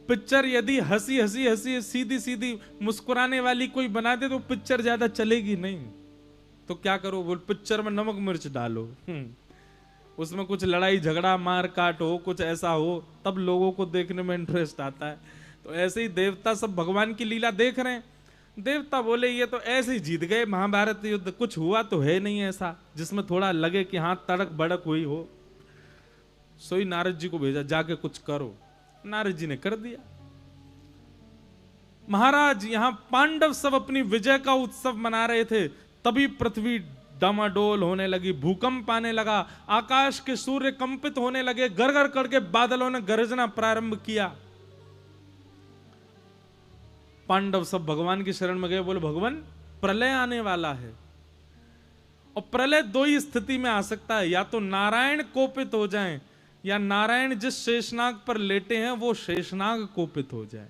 पिक्चर यदि हंसी हंसी हंसी सीधी सीधी मुस्कुराने वाली कोई बना दे तो पिक्चर ज्यादा चलेगी नहीं। तो क्या करो, बोल पिक्चर में नमक मिर्च डालो, उसमें कुछ लड़ाई झगड़ा मार काट हो, कुछ ऐसा हो, तब लोगों को देखने में इंटरेस्ट आता है। तो ऐसे ही देवता सब भगवान की लीला देख रहे हैं। देवता बोले ये तो ऐसे ही जीत गए महाभारत युद्ध, कुछ हुआ तो है नहीं ऐसा जिसमें थोड़ा लगे कि हाँ तड़क भड़क हुई हो। सोई नारद जी को भेजा, जाके कुछ करो। नारद जी ने कर दिया। महाराज यहां पांडव सब अपनी विजय का उत्सव मना रहे थे, तभी पृथ्वी डामाडोल होने लगी, भूकंप आने लगा, आकाश के सूर्य कंपित होने लगे, गरगर करके बादलों ने गरजना प्रारंभ किया। पांडव सब भगवान की शरण में गए, बोले भगवान प्रलय आने वाला है। और प्रलय दो ही स्थिति में आ सकता है, या तो नारायण कोपित हो जाएं, या नारायण जिस शेषनाग पर लेटे हैं वो शेषनाग कोपित हो जाए।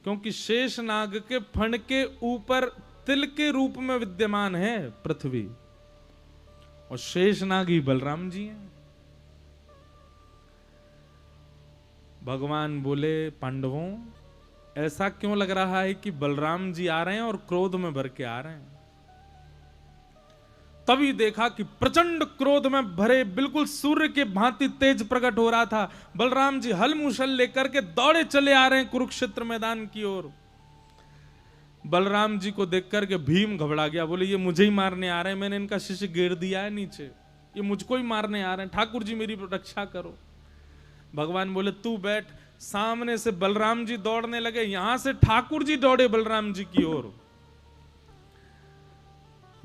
क्योंकि शेषनाग के फण के ऊपर तिल के रूप में विद्यमान है पृथ्वी, और शेषनाग ही बलराम जी हैं। भगवान बोले पांडवों ऐसा क्यों लग रहा है कि बलराम जी आ रहे हैं और क्रोध में भर के आ रहे हैं। तभी देखा कि प्रचंड क्रोध में भरे बिल्कुल सूर्य के भांति तेज प्रकट हो रहा था। बलराम जी हल मूसल लेकर के दौड़े चले आ रहे हैं कुरुक्षेत्र मैदान की ओर। बलराम जी को देखकर के भीम घबरा गया, बोले ये मुझे ही मारने आ रहे हैं, मैंने इनका शिष्य गिर दिया है नीचे, ये मुझको ही मारने आ रहे हैं, ठाकुर जी मेरी रक्षा करो। भगवान बोले तू बैठ। सामने से बलराम जी दौड़ने लगे, यहां से ठाकुर जी दौड़े बलराम जी की ओर।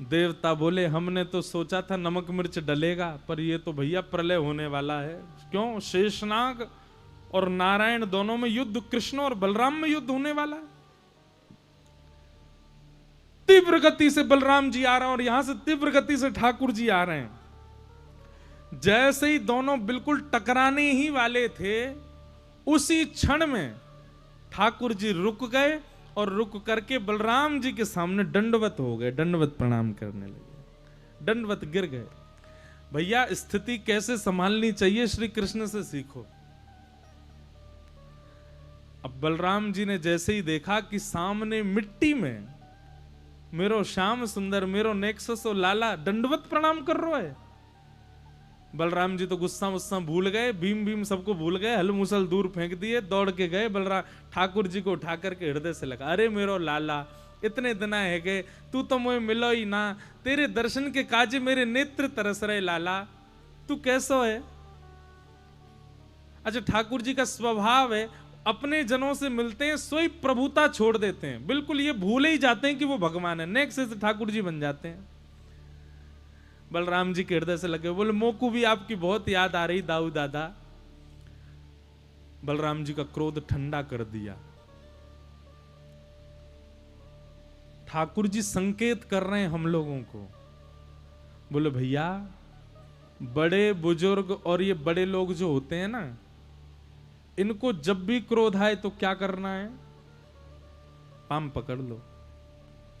देवता बोले हमने तो सोचा था नमक मिर्च डलेगा, पर ये तो भैया प्रलय होने वाला है। क्यों? शेषनाग और नारायण दोनों में युद्ध, कृष्ण और बलराम में युद्ध होने वाला है। तीव्र गति से बलराम जी आ रहे हैं और यहां से तीव्र गति से ठाकुर जी आ रहे हैं। जैसे ही दोनों बिल्कुल टकराने ही वाले थे, उसी क्षण में ठाकुर जी रुक गए और रुक करके बलराम जी के सामने दंडवत हो गए, दंडवत प्रणाम करने लगे, दंडवत गिर गए। भैया स्थिति कैसे संभालनी चाहिए श्री कृष्ण से सीखो। अब बलराम जी ने जैसे ही देखा कि सामने मिट्टी में मेरो श्याम सुंदर, मेरो नेक्सस और लाला दंडवत प्रणाम कर रहा है, बलराम जी तो गुस्सा मुस्सा भूल गए, भीम भीम सबको भूल गए, हल मुसल दूर फेंक दिए, दौड़ के गए बलराम ठाकुर जी को उठा करके हृदय से लगा, अरे मेरो लाला इतने दिन है गए, तू तो मुझे मिलो ही ना, तेरे दर्शन के काजे मेरे नेत्र तरस रहे लाला, तू कैसो है। अच्छा ठाकुर जी का स्वभाव है अपने जनों से मिलते हैं सोई प्रभुता छोड़ देते हैं, बिल्कुल ये भूल ही जाते हैं कि वो भगवान है, नेक्स्ट से ठाकुर जी बन जाते हैं। बलराम जी के हृदय से लगे, बोले मोकू भी आपकी बहुत याद आ रही दाऊ दादा। बलराम जी का क्रोध ठंडा कर दिया। ठाकुर जी संकेत कर रहे हैं हम लोगों को। बोले भैया, बड़े बुजुर्ग और ये बड़े लोग जो होते हैं ना, इनको जब भी क्रोध आए तो क्या करना है? पाम पकड़ लो,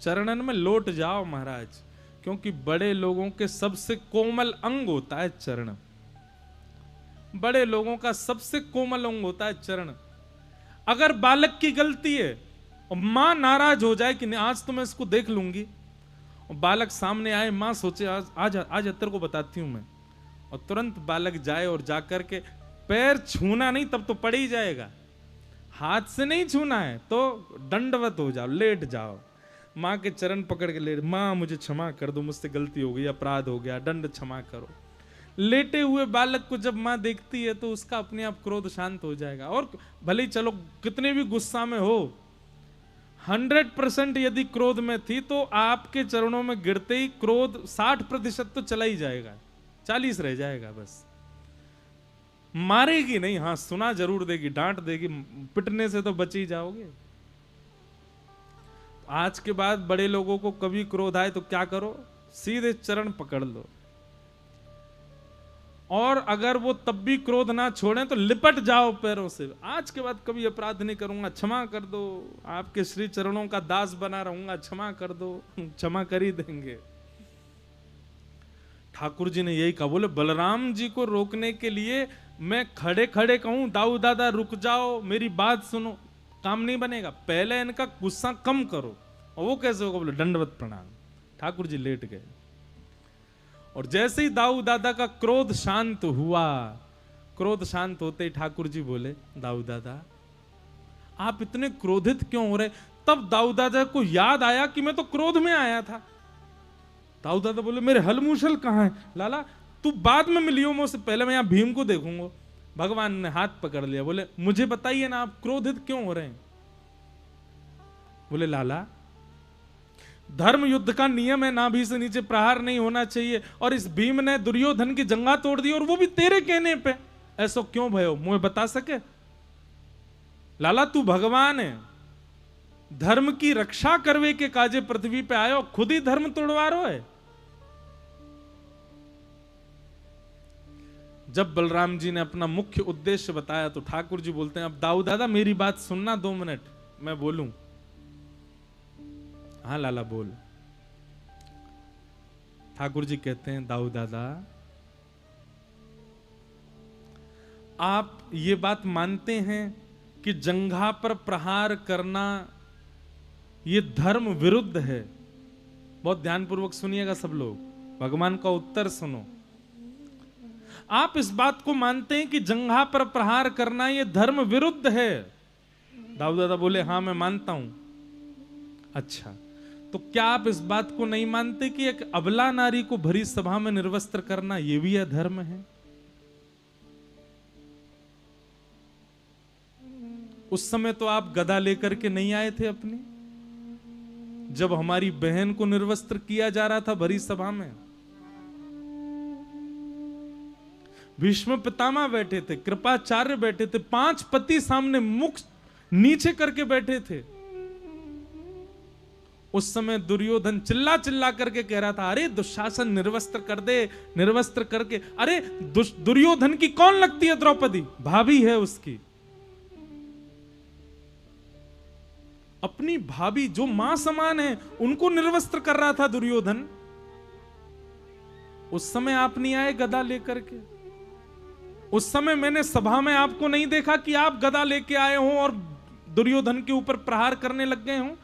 चरणन में लौट जाओ महाराज, क्योंकि बड़े लोगों के सबसे कोमल अंग होता है चरण। बड़े लोगों का सबसे कोमल अंग होता है चरण। अगर बालक की गलती है और मां नाराज हो जाए कि नहीं आज तो मैं इसको देख लूंगी, और बालक सामने आए, मां सोचे आज आज तेरे को बताती हूं मैं, और तुरंत बालक जाए और जाकर के पैर छूना नहीं, तब तो पड़ ही जाएगा, हाथ से नहीं छूना है तो दंडवत हो जाओ, लेट जाओ, माँ के चरण पकड़ के लेट, माँ मुझे क्षमा कर दो, मुझसे गलती हो गई, अपराध हो गया, दंड क्षमा करो। लेटे हुए बालक को जब माँ देखती है तो उसका अपने आप क्रोध शांत हो जाएगा। और भले ही चलो कितने भी गुस्सा में हो, 100% यदि क्रोध में थी तो आपके चरणों में गिरते ही क्रोध 60% तो चला ही जाएगा, 40 रह जाएगा बस। मारेगी नहीं, हाँ सुना जरूर देगी, डांट देगी, पिटने से तो बच ही जाओगे। आज के बाद बड़े लोगों को कभी क्रोध आए तो क्या करो? सीधे चरण पकड़ लो, और अगर वो तब भी क्रोध ना छोड़ें तो लिपट जाओ पैरों से। आज के बाद कभी अपराध नहीं करूंगा, क्षमा कर दो, आपके श्री चरणों का दास बना रहूंगा, क्षमा कर दो। क्षमा कर ही देंगे। ठाकुर जी ने यही कहा। बोले बलराम जी को रोकने के लिए मैं खड़े खड़े कहूं दाऊ दादा रुक जाओ, मेरी बात सुनो, काम नहीं बनेगा, पहले इनका गुस्सा कम करो। और वो कैसे होगा? बोले दंडवत प्रणाम। ठाकुर जी लेट गए, और जैसे ही दाऊ दादा का क्रोध शांत हुआ, क्रोध शांत होते ही ठाकुर जी बोले दाऊ दादा आप इतने क्रोधित क्यों हो रहे? तब दाऊ दादा को याद आया कि मैं तो क्रोध में आया था। दाऊ दादा बोले मेरे हलमुशल कहां है? लाला तू बाद में मिलियो मुझसे, पहले मैं यहां भीम को देखूंगा। भगवान ने हाथ पकड़ लिया, बोले मुझे बताइए ना आप क्रोधित क्यों हो रहे हैं? बोले लाला धर्म युद्ध का नियम है, नाभि से नीचे प्रहार नहीं होना चाहिए, और इस भीम ने दुर्योधन की जंगा तोड़ दी, और वो भी तेरे कहने पे। ऐसा क्यों भयो? मुझे बता सके? लाला तू भगवान है, धर्म की रक्षा करवे के काजे पृथ्वी पे आयो, खुद ही धर्म तोड़वा रो है। जब बलराम जी ने अपना मुख्य उद्देश्य बताया तो ठाकुर जी बोलते हैं अब दाऊ दादा मेरी बात सुनना 2 मिनट, मैं बोलूं। हाँ लाला बोल। ठाकुर जी कहते हैं दाऊ दादा आप ये बात मानते हैं कि जंघा पर प्रहार करना ये धर्म विरुद्ध है? बहुत ध्यानपूर्वक सुनिएगा सब लोग, भगवान का उत्तर सुनो। आप इस बात को मानते हैं कि जंघा पर प्रहार करना ये धर्म विरुद्ध है? दाऊ दादा बोले हाँ मैं मानता हूं। अच्छा, तो क्या आप इस बात को नहीं मानते कि एक अबला नारी को भरी सभा में निर्वस्त्र करना यह भी अधर्म है? उस समय तो आप गदा लेकर के नहीं आए थे अपनी, जब हमारी बहन को निर्वस्त्र किया जा रहा था भरी सभा में। भीष्म पितामह बैठे थे, कृपाचार्य बैठे थे, 5 पति सामने मुख नीचे करके बैठे थे। उस समय दुर्योधन चिल्ला चिल्ला करके कह रहा था अरे दुशासन निर्वस्त्र कर दे, निर्वस्त्र करके। अरे दुर्योधन की कौन लगती है द्रौपदी? भाभी है उसकी, अपनी भाभी जो मां समान है उनको निर्वस्त्र कर रहा था दुर्योधन। उस समय आप नहीं आए गदा लेकर के? उस समय मैंने सभा में आपको नहीं देखा कि आप गदा लेके आए हो और दुर्योधन के ऊपर प्रहार करने लग गए हो।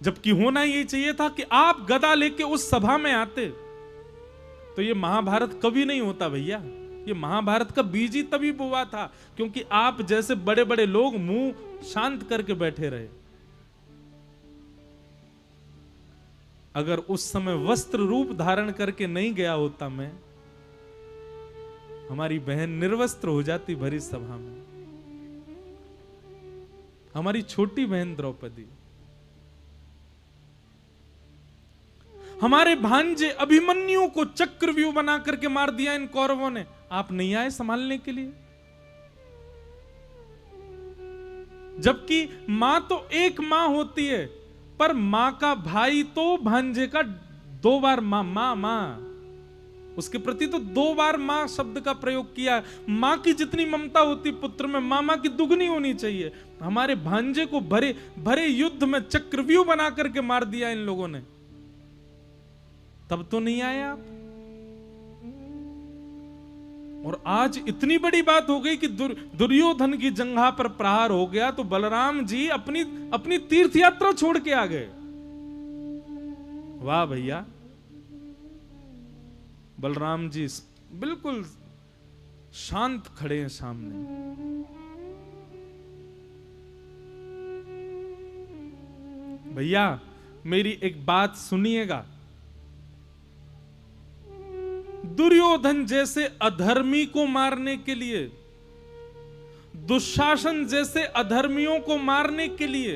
जबकि होना यही चाहिए था कि आप गदा लेके उस सभा में आते, तो ये महाभारत कभी नहीं होता भैया। ये महाभारत का बीज ही तभी बोआ था क्योंकि आप जैसे बड़े बड़े लोग मुंह शांत करके बैठे रहे। अगर उस समय वस्त्र रूप धारण करके नहीं गया होता मैं, हमारी बहन निर्वस्त्र हो जाती भरी सभा में। हमारी छोटी बहन द्रौपदी, हमारे भांजे अभिमन्यु को चक्रव्यूह बना करके मार दिया इन कौरवों ने। आप नहीं आए संभालने के लिए? जबकि मां तो एक मां होती है, पर मां का भाई तो भांजे का 2 बार मां मां मां, उसके प्रति तो 2 बार मां शब्द का प्रयोग किया। मां की जितनी ममता होती पुत्र में, मामा की दुगनी होनी चाहिए। हमारे भांजे को भरे भरे युद्ध में चक्रव्यूह बना करके मार दिया इन लोगों ने, तब तो नहीं आए आप। और आज इतनी बड़ी बात हो गई कि दुर्योधन की जंघा पर प्रहार हो गया तो बलराम जी अपनी तीर्थ यात्रा छोड़ के आ गए। वाह भैया, बलराम जी बिल्कुल शांत खड़े हैं सामने। भैया मेरी एक बात सुनिएगा, दुर्योधन जैसे अधर्मी को मारने के लिए, दुशासन जैसे अधर्मियों को मारने के लिए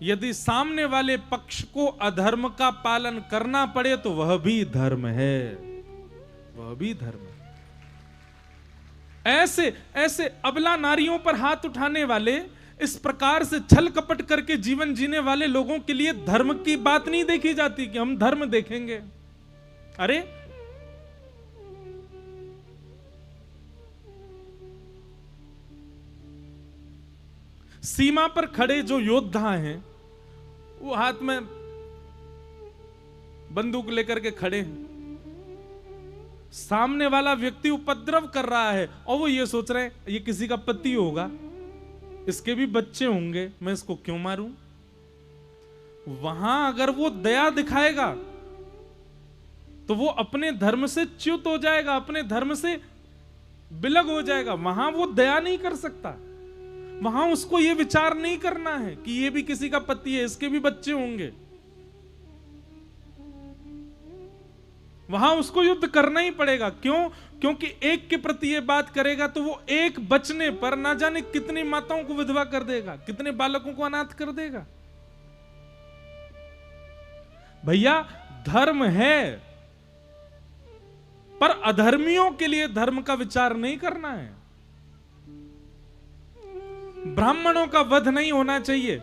यदि सामने वाले पक्ष को अधर्म का पालन करना पड़े तो वह भी धर्म है, वह भी धर्म है। ऐसे ऐसे अबला नारियों पर हाथ उठाने वाले, इस प्रकार से छल कपट करके जीवन जीने वाले लोगों के लिए धर्म की बात नहीं देखी जाती कि हम धर्म देखेंगे। अरे सीमा पर खड़े जो योद्धा हैं वो हाथ में बंदूक लेकर के खड़े हैं, सामने वाला व्यक्ति उपद्रव कर रहा है और वो ये सोच रहे हैं ये किसी का पति होगा, इसके भी बच्चे होंगे, मैं इसको क्यों मारूं। वहां अगर वो दया दिखाएगा तो वो अपने धर्म से च्युत हो जाएगा, अपने धर्म से बिलग हो जाएगा। वहां वो दया नहीं कर सकता, वहां उसको ये विचार नहीं करना है कि ये भी किसी का पति है, इसके भी बच्चे होंगे। वहां उसको युद्ध करना ही पड़ेगा। क्यों? क्योंकि एक के प्रति ये बात करेगा तो वो एक बचने पर ना जाने कितनी माताओं को विधवा कर देगा, कितने बालकों को अनाथ कर देगा। भैया धर्म है, पर अधर्मियों के लिए धर्म का विचार नहीं करना है। ब्राह्मणों का वध नहीं होना चाहिए।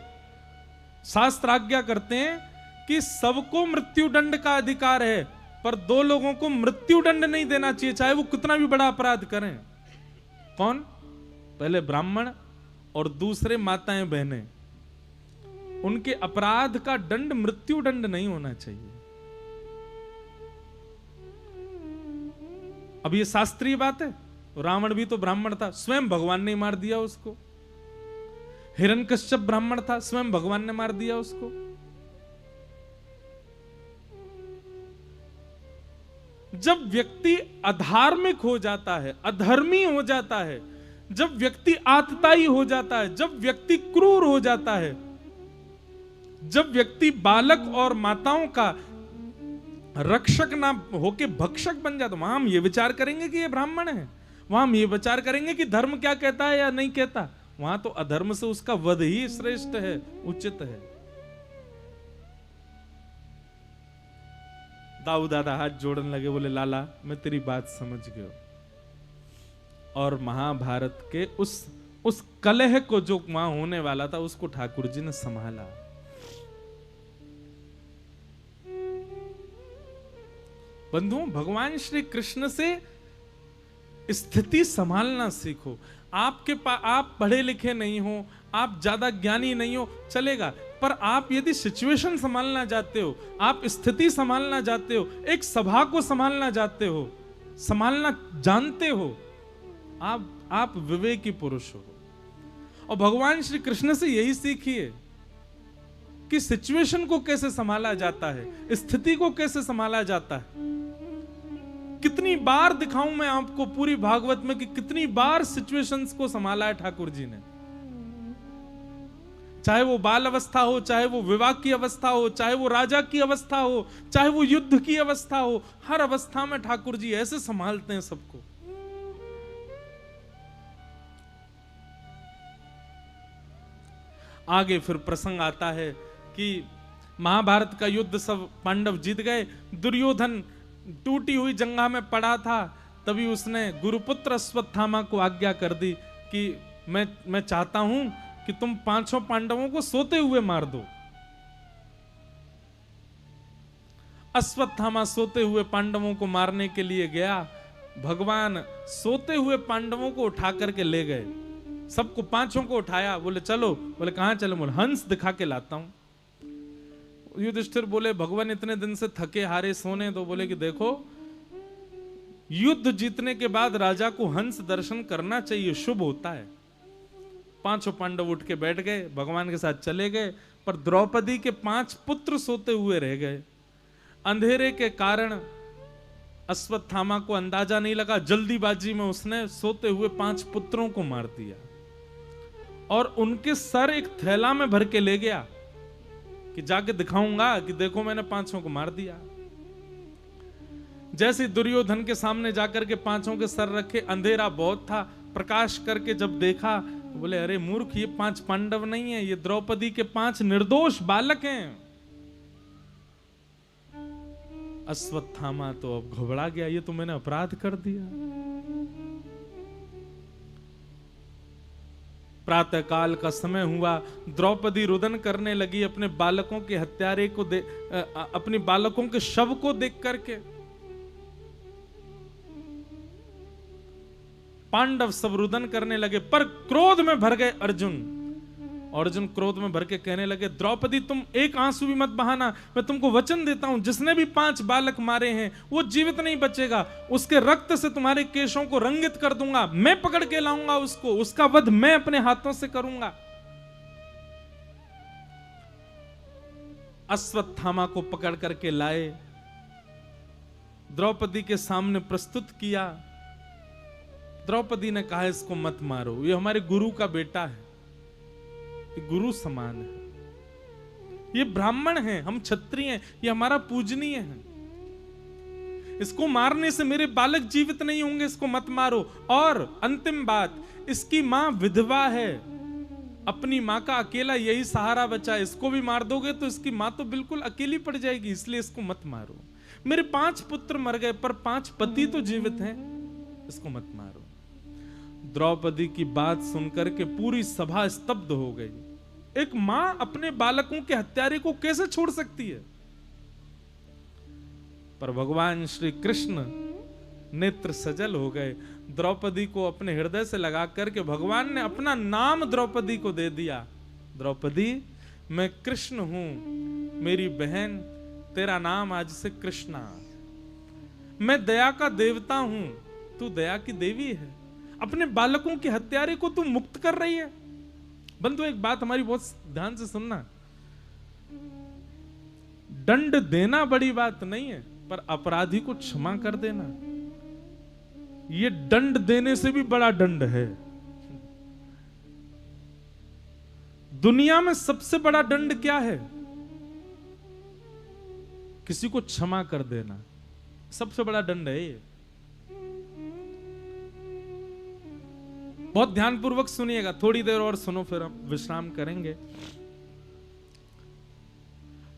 शास्त्र आज्ञा करते हैं कि सबको मृत्यु दंड का अधिकार है, पर 2 लोगों को मृत्यु दंड नहीं देना चाहिए, चाहे वो कितना भी बड़ा अपराध करें। कौन? पहले ब्राह्मण और दूसरे माताएं बहनें। उनके अपराध का दंड मृत्यु दंड नहीं होना चाहिए। अब ये शास्त्रीय बात है। रावण भी तो ब्राह्मण था, स्वयं भगवान ने मार दिया उसको। हिरण्यकश्यप ब्राह्मण था, स्वयं भगवान ने मार दिया उसको। जब व्यक्ति अधार्मिक हो जाता है, अधर्मी हो जाता है, जब व्यक्ति आतताई हो जाता है, जब व्यक्ति क्रूर हो जाता है, जब व्यक्ति बालक और माताओं का रक्षक ना होके भक्षक बन जाता, वहां हम ये विचार करेंगे कि ये ब्राह्मण है, वहां हम ये विचार करेंगे कि धर्म क्या कहता है या नहीं कहता। वहां तो अधर्म से उसका वध ही श्रेष्ठ है, उचित है। दाऊ दादा हाथ जोड़ने लगे, बोले लाला मैं तेरी बात समझ गया। और महाभारत के उस कलह को जो वहां होने वाला था उसको ठाकुर जी ने संभाला। बंधुओं, भगवान श्री कृष्ण से स्थिति संभालना सीखो। आप पढ़े लिखे नहीं हो, आप ज्यादा ज्ञानी नहीं हो, चलेगा, पर आप यदि सिचुएशन संभालना चाहते हो, आप स्थिति संभालना चाहते हो, एक सभा को संभालना चाहते हो, संभालना जानते हो, आप विवेकी पुरुष हो। और भगवान श्री कृष्ण से यही सीखिए कि सिचुएशन को कैसे संभाला जाता है, स्थिति को कैसे संभाला जाता है। कितनी बार दिखाऊं मैं आपको पूरी भागवत में कि कितनी बार सिचुएशंस को संभाला है ठाकुर जी ने। चाहे वो बाल अवस्था हो, चाहे वो विवाह की अवस्था हो, चाहे वो राजा की अवस्था हो, चाहे वो युद्ध की अवस्था हो, हर अवस्था में ठाकुर जी ऐसे संभालते हैं सबको। आगे फिर प्रसंग आता है कि महाभारत का युद्ध सब पांडव जीत गए। दुर्योधन टूटी हुई जंगा में पड़ा था, तभी उसने गुरुपुत्र अश्वत्थामा को आज्ञा कर दी कि मैं चाहता हूं कि तुम पांचों पांडवों को सोते हुए मार दो। अश्वत्थामा सोते हुए पांडवों को मारने के लिए गया। भगवान सोते हुए पांडवों को उठा करके ले गए, सबको पांचों को उठाया। बोले चलो, बोले कहां चलो? बोले हंस दिखा के लाता हूं। युधिष्ठिर बोले भगवान इतने दिन से थके हारे सोने दो। बोले कि देखो, युद्ध जीतने के बाद राजा को हंस दर्शन करना चाहिए, शुभ होता है। पांचों पांडव उठ के बैठ गए, भगवान के साथ चले गए, पर द्रौपदी के 5 पुत्र सोते हुए रह गए। अंधेरे के कारण अश्वत्थामा को अंदाजा नहीं लगा, जल्दीबाजी में उसने सोते हुए 5 पुत्रों को मार दिया और उनके सर एक थैला में भर के ले गया कि जाके दिखाऊंगा कि देखो मैंने 5 को मार दिया। जैसे दुर्योधन के सामने जाकर के 5 के सर रखे, अंधेरा बहुत था, प्रकाश करके जब देखा तो बोले अरे मूर्ख, ये 5 पांडव नहीं है, ये द्रौपदी के 5 निर्दोष बालक हैं। अश्वत्थामा तो अब घबरा गया, ये तो मैंने अपराध कर दिया। प्रातः काल का समय हुआ, द्रौपदी रुदन करने लगी अपने बालकों के हत्यारे को अपने बालकों के शव को देख करके। पांडव सब रुदन करने लगे, पर क्रोध में भर गए अर्जुन। अर्जुन क्रोध में भर के कहने लगे द्रौपदी तुम एक आंसू भी मत बहाना, मैं तुमको वचन देता हूं जिसने भी 5 बालक मारे हैं वो जीवित नहीं बचेगा, उसके रक्त से तुम्हारे केशों को रंगित कर दूंगा, मैं पकड़ के लाऊंगा उसको, उसका वध मैं अपने हाथों से करूंगा। अश्वत्थामा को पकड़ करके लाए, द्रौपदी के सामने प्रस्तुत किया। द्रौपदी ने कहा इसको मत मारो, ये हमारे गुरु का बेटा है, गुरु समान है, ये ब्राह्मण है, हम क्षत्रिय हैं, ये हमारा पूजनीय है, इसको मारने से मेरे बालक जीवित नहीं होंगे, इसको मत मारो। और अंतिम बात, इसकी मां विधवा है, अपनी मां का अकेला यही सहारा बचा, इसको भी मार दोगे तो इसकी मां तो बिल्कुल अकेली पड़ जाएगी, इसलिए इसको मत मारो। मेरे 5 पुत्र मर गए पर 5 पति तो जीवित हैं, इसको मत मारो। द्रौपदी की बात सुनकर के पूरी सभा स्तब्ध हो गई। एक मां अपने बालकों के हत्यारे को कैसे छोड़ सकती है? पर भगवान श्री कृष्ण नेत्र सजल हो गए, द्रौपदी को अपने हृदय से लगा करके भगवान ने अपना नाम द्रौपदी को दे दिया। द्रौपदी मैं कृष्ण हूं, मेरी बहन, तेरा नाम आज से कृष्णा। मैं दया का देवता हूं, तू दया की देवी है। अपने बालकों के हत्यारे को तू मुक्त कर रही है। बंधु एक बात हमारी बहुत ध्यान से सुनना, दंड देना बड़ी बात नहीं है, पर अपराधी को क्षमा कर देना ये दंड देने से भी बड़ा दंड है। दुनिया में सबसे बड़ा दंड क्या है? किसी को क्षमा कर देना सबसे बड़ा दंड है ये। बहुत ध्यानपूर्वक सुनिएगा, थोड़ी देर और सुनो फिर हम विश्राम करेंगे।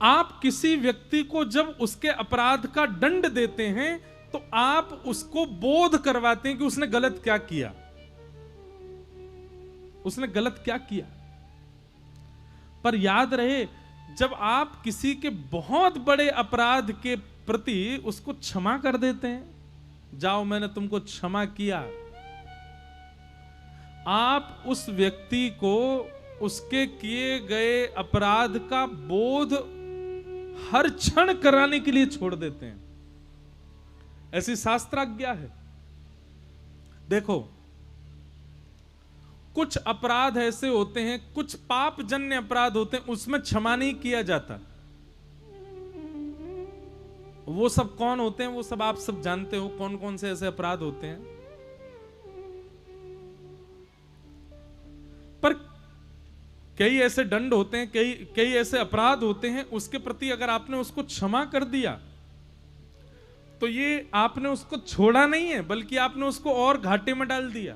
आप किसी व्यक्ति को जब उसके अपराध का दंड देते हैं तो आप उसको बोध करवाते हैं कि उसने गलत क्या किया, उसने गलत क्या किया। पर याद रहे, जब आप किसी के बहुत बड़े अपराध के प्रति उसको क्षमा कर देते हैं, जाओ मैंने तुमको क्षमा किया, आप उस व्यक्ति को उसके किए गए अपराध का बोध हर क्षण कराने के लिए छोड़ देते हैं। ऐसी शास्त्राज्ञा है। देखो, कुछ अपराध ऐसे होते हैं, कुछ पाप जन्य अपराध होते हैं, उसमें क्षमा नहीं किया जाता। वो सब कौन होते हैं? वो सब आप सब जानते हो कौन कौन से ऐसे अपराध होते हैं। पर कई ऐसे दंड होते हैं, कई ऐसे अपराध होते हैं, उसके प्रति अगर आपने उसको क्षमा कर दिया तो ये आपने उसको छोड़ा नहीं है, बल्कि आपने उसको और घाटे में डाल दिया।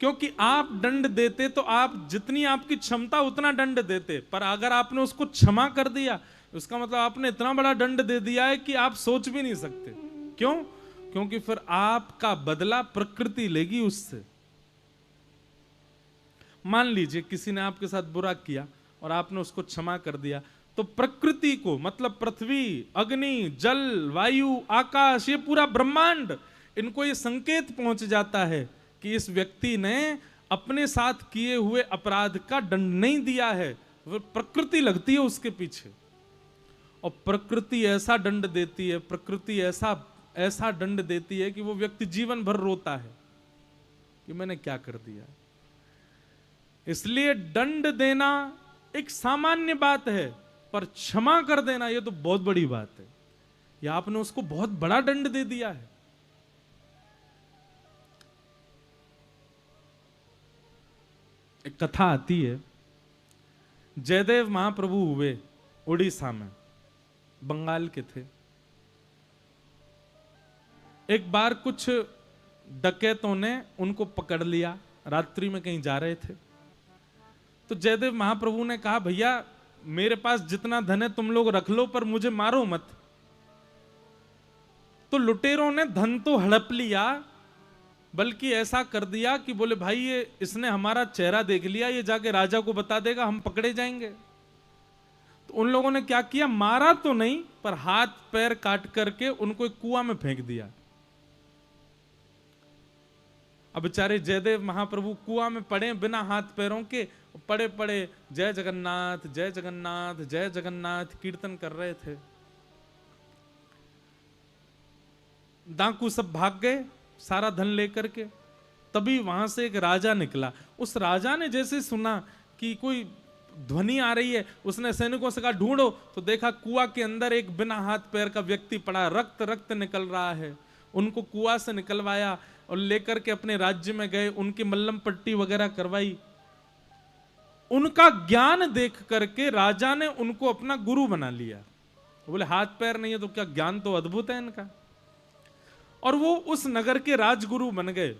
क्योंकि आप दंड देते तो आप जितनी आपकी क्षमता उतना दंड देते, पर अगर आपने उसको क्षमा कर दिया उसका मतलब आपने इतना बड़ा दंड दे दिया है कि आप सोच भी नहीं सकते। क्यों? क्योंकि फिर आपका बदला प्रकृति लेगी उससे। मान लीजिए किसी ने आपके साथ बुरा किया और आपने उसको क्षमा कर दिया, तो प्रकृति को, मतलब पृथ्वी, अग्नि, जल, वायु, आकाश, ये पूरा ब्रह्मांड, इनको ये संकेत पहुंच जाता है कि इस व्यक्ति ने अपने साथ किए हुए अपराध का दंड नहीं दिया है। वो प्रकृति लगती है उसके पीछे, और प्रकृति ऐसा दंड देती है, प्रकृति ऐसा दंड देती है कि वो व्यक्ति जीवन भर रोता है कि मैंने क्या कर दिया। इसलिए दंड देना एक सामान्य बात है, पर क्षमा कर देना यह तो बहुत बड़ी बात है। या आपने उसको बहुत बड़ा दंड दे दिया है। एक कथा आती है, जयदेव महाप्रभु हुए उड़ीसा में, बंगाल के थे। एक बार कुछ डकैतों ने उनको पकड़ लिया, रात्रि में कहीं जा रहे थे। तो जयदेव महाप्रभु ने कहा, भैया मेरे पास जितना धन है तुम लोग रख लो, पर मुझे मारो मत। तो लुटेरों ने धन तो हड़प लिया, बल्कि ऐसा कर दिया कि बोले भाई ये इसने हमारा चेहरा देख लिया, ये जाके राजा को बता देगा, हम पकड़े जाएंगे। तो उन लोगों ने क्या किया, मारा तो नहीं, पर हाथ पैर काट करके उनको एक कुआं में फेंक दिया। अब बेचारे जयदेव महाप्रभु कुआं में पड़े बिना हाथ पैरों के, पड़े पड़े जय जगन्नाथ जय जगन्नाथ जय जगन्नाथ कीर्तन कर रहे थे। डाकू सब भाग गए सारा धन लेकर के। तभी वहां से एक राजा निकला। उस राजा ने जैसे सुना कि कोई ध्वनि आ रही है, उसने सैनिकों से कहा ढूंढो। तो देखा कुआं के अंदर एक बिना हाथ पैर का व्यक्ति पड़ा, रक्त रक्त निकल रहा है। उनको कुआं से निकलवाया और लेकर के अपने राज्य में गए, उनकी मल्लम पट्टी वगैरह करवाई। उनका ज्ञान देख करके राजा ने उनको अपना गुरु बना लिया। बोले हाथ पैर नहीं है तो क्या, ज्ञान तो अद्भुत है इनका। और वो उस नगर के राजगुरु बन गए।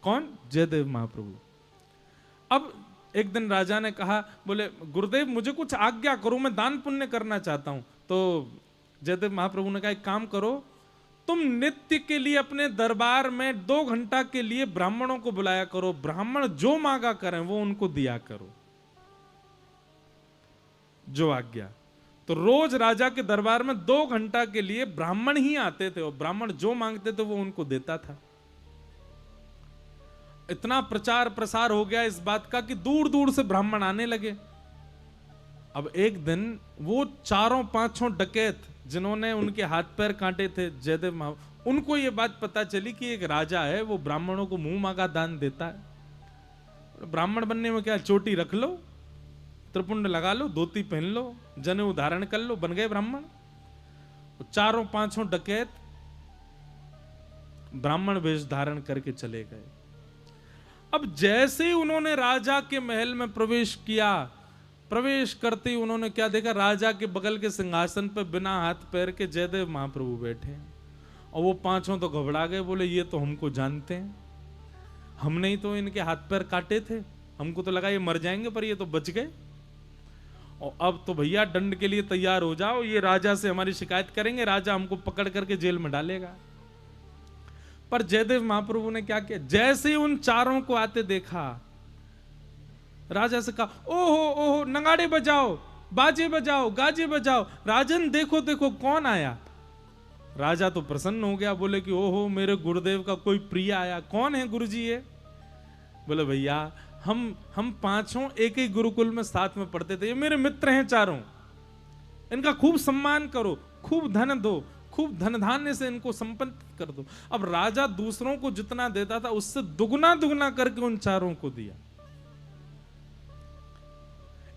कौन? जयदेव महाप्रभु। अब एक दिन राजा ने कहा, बोले गुरुदेव मुझे कुछ आज्ञा करो, मैं दान पुण्य करना चाहता हूं। तो जयदेव महाप्रभु ने कहा एक काम करो, तुम नित्य के लिए अपने दरबार में 2 घंटा के लिए ब्राह्मणों को बुलाया करो, ब्राह्मण जो मांगा करें वो उनको दिया करो, जो आज्ञा। तो रोज राजा के दरबार में 2 घंटा के लिए ब्राह्मण ही आते थे और ब्राह्मण जो मांगते थे वो उनको देता था। इतना प्रचार प्रसार हो गया इस बात का कि दूर दूर से ब्राह्मण आने लगे। अब एक दिन वो 4-5 डकैत जिन्होंने उनके हाथ पैर काटे थे जयदेव महाप्रभु, उनको ये बात पता चली कि एक राजा है वो ब्राह्मणों को मुंह मांगा दान देता है। ब्राह्मण बनने में क्या, चोटी रख लो, त्रिपुंड लगा लो, धोती पहन लो, जनेऊ धारण कर लो, बन गए ब्राह्मण। 4-5 डकैत ब्राह्मण वेश धारण करके चले गए। अब जैसे ही उन्होंने राजा के महल में प्रवेश किया, प्रवेश करते ही उन्होंने क्या देखा, राजा के बगल के सिंहासन पर बिना हाथ पैर के जयदेव महाप्रभु बैठे। और वो 5 तो घबरा गए, बोले ये तो हमको जानते हैं, हमने ही तो इनके हाथ पैर काटे थे, हमको तो लगा ये मर जाएंगे, पर ये तो बच गए। और अब तो भैया दंड के लिए तैयार हो जाओ, ये राजा से हमारी शिकायत करेंगे, राजा हमको पकड़ करके जेल में डालेगा। पर जयदेव महाप्रभु ने क्या किया, जैसे ही उन 4 को आते देखा, राजा से कहा ओहो ओहो नगाड़े बजाओ, बाजे बजाओ, गाजे बजाओ, राजन देखो देखो कौन आया। राजा तो प्रसन्न हो गया, बोले कि ओहो मेरे गुरुदेव का कोई प्रिय आया। कौन है गुरुजी ये? बोले भैया हम 5 एक ही गुरुकुल में साथ में पढ़ते थे, ये मेरे मित्र हैं 4, इनका खूब सम्मान करो, खूब धन दो, खूब धन धान्य से इनको संपन्न कर दो। अब राजा दूसरों को जितना देता था उससे दुगना दुगना करके उन 4 को दिया।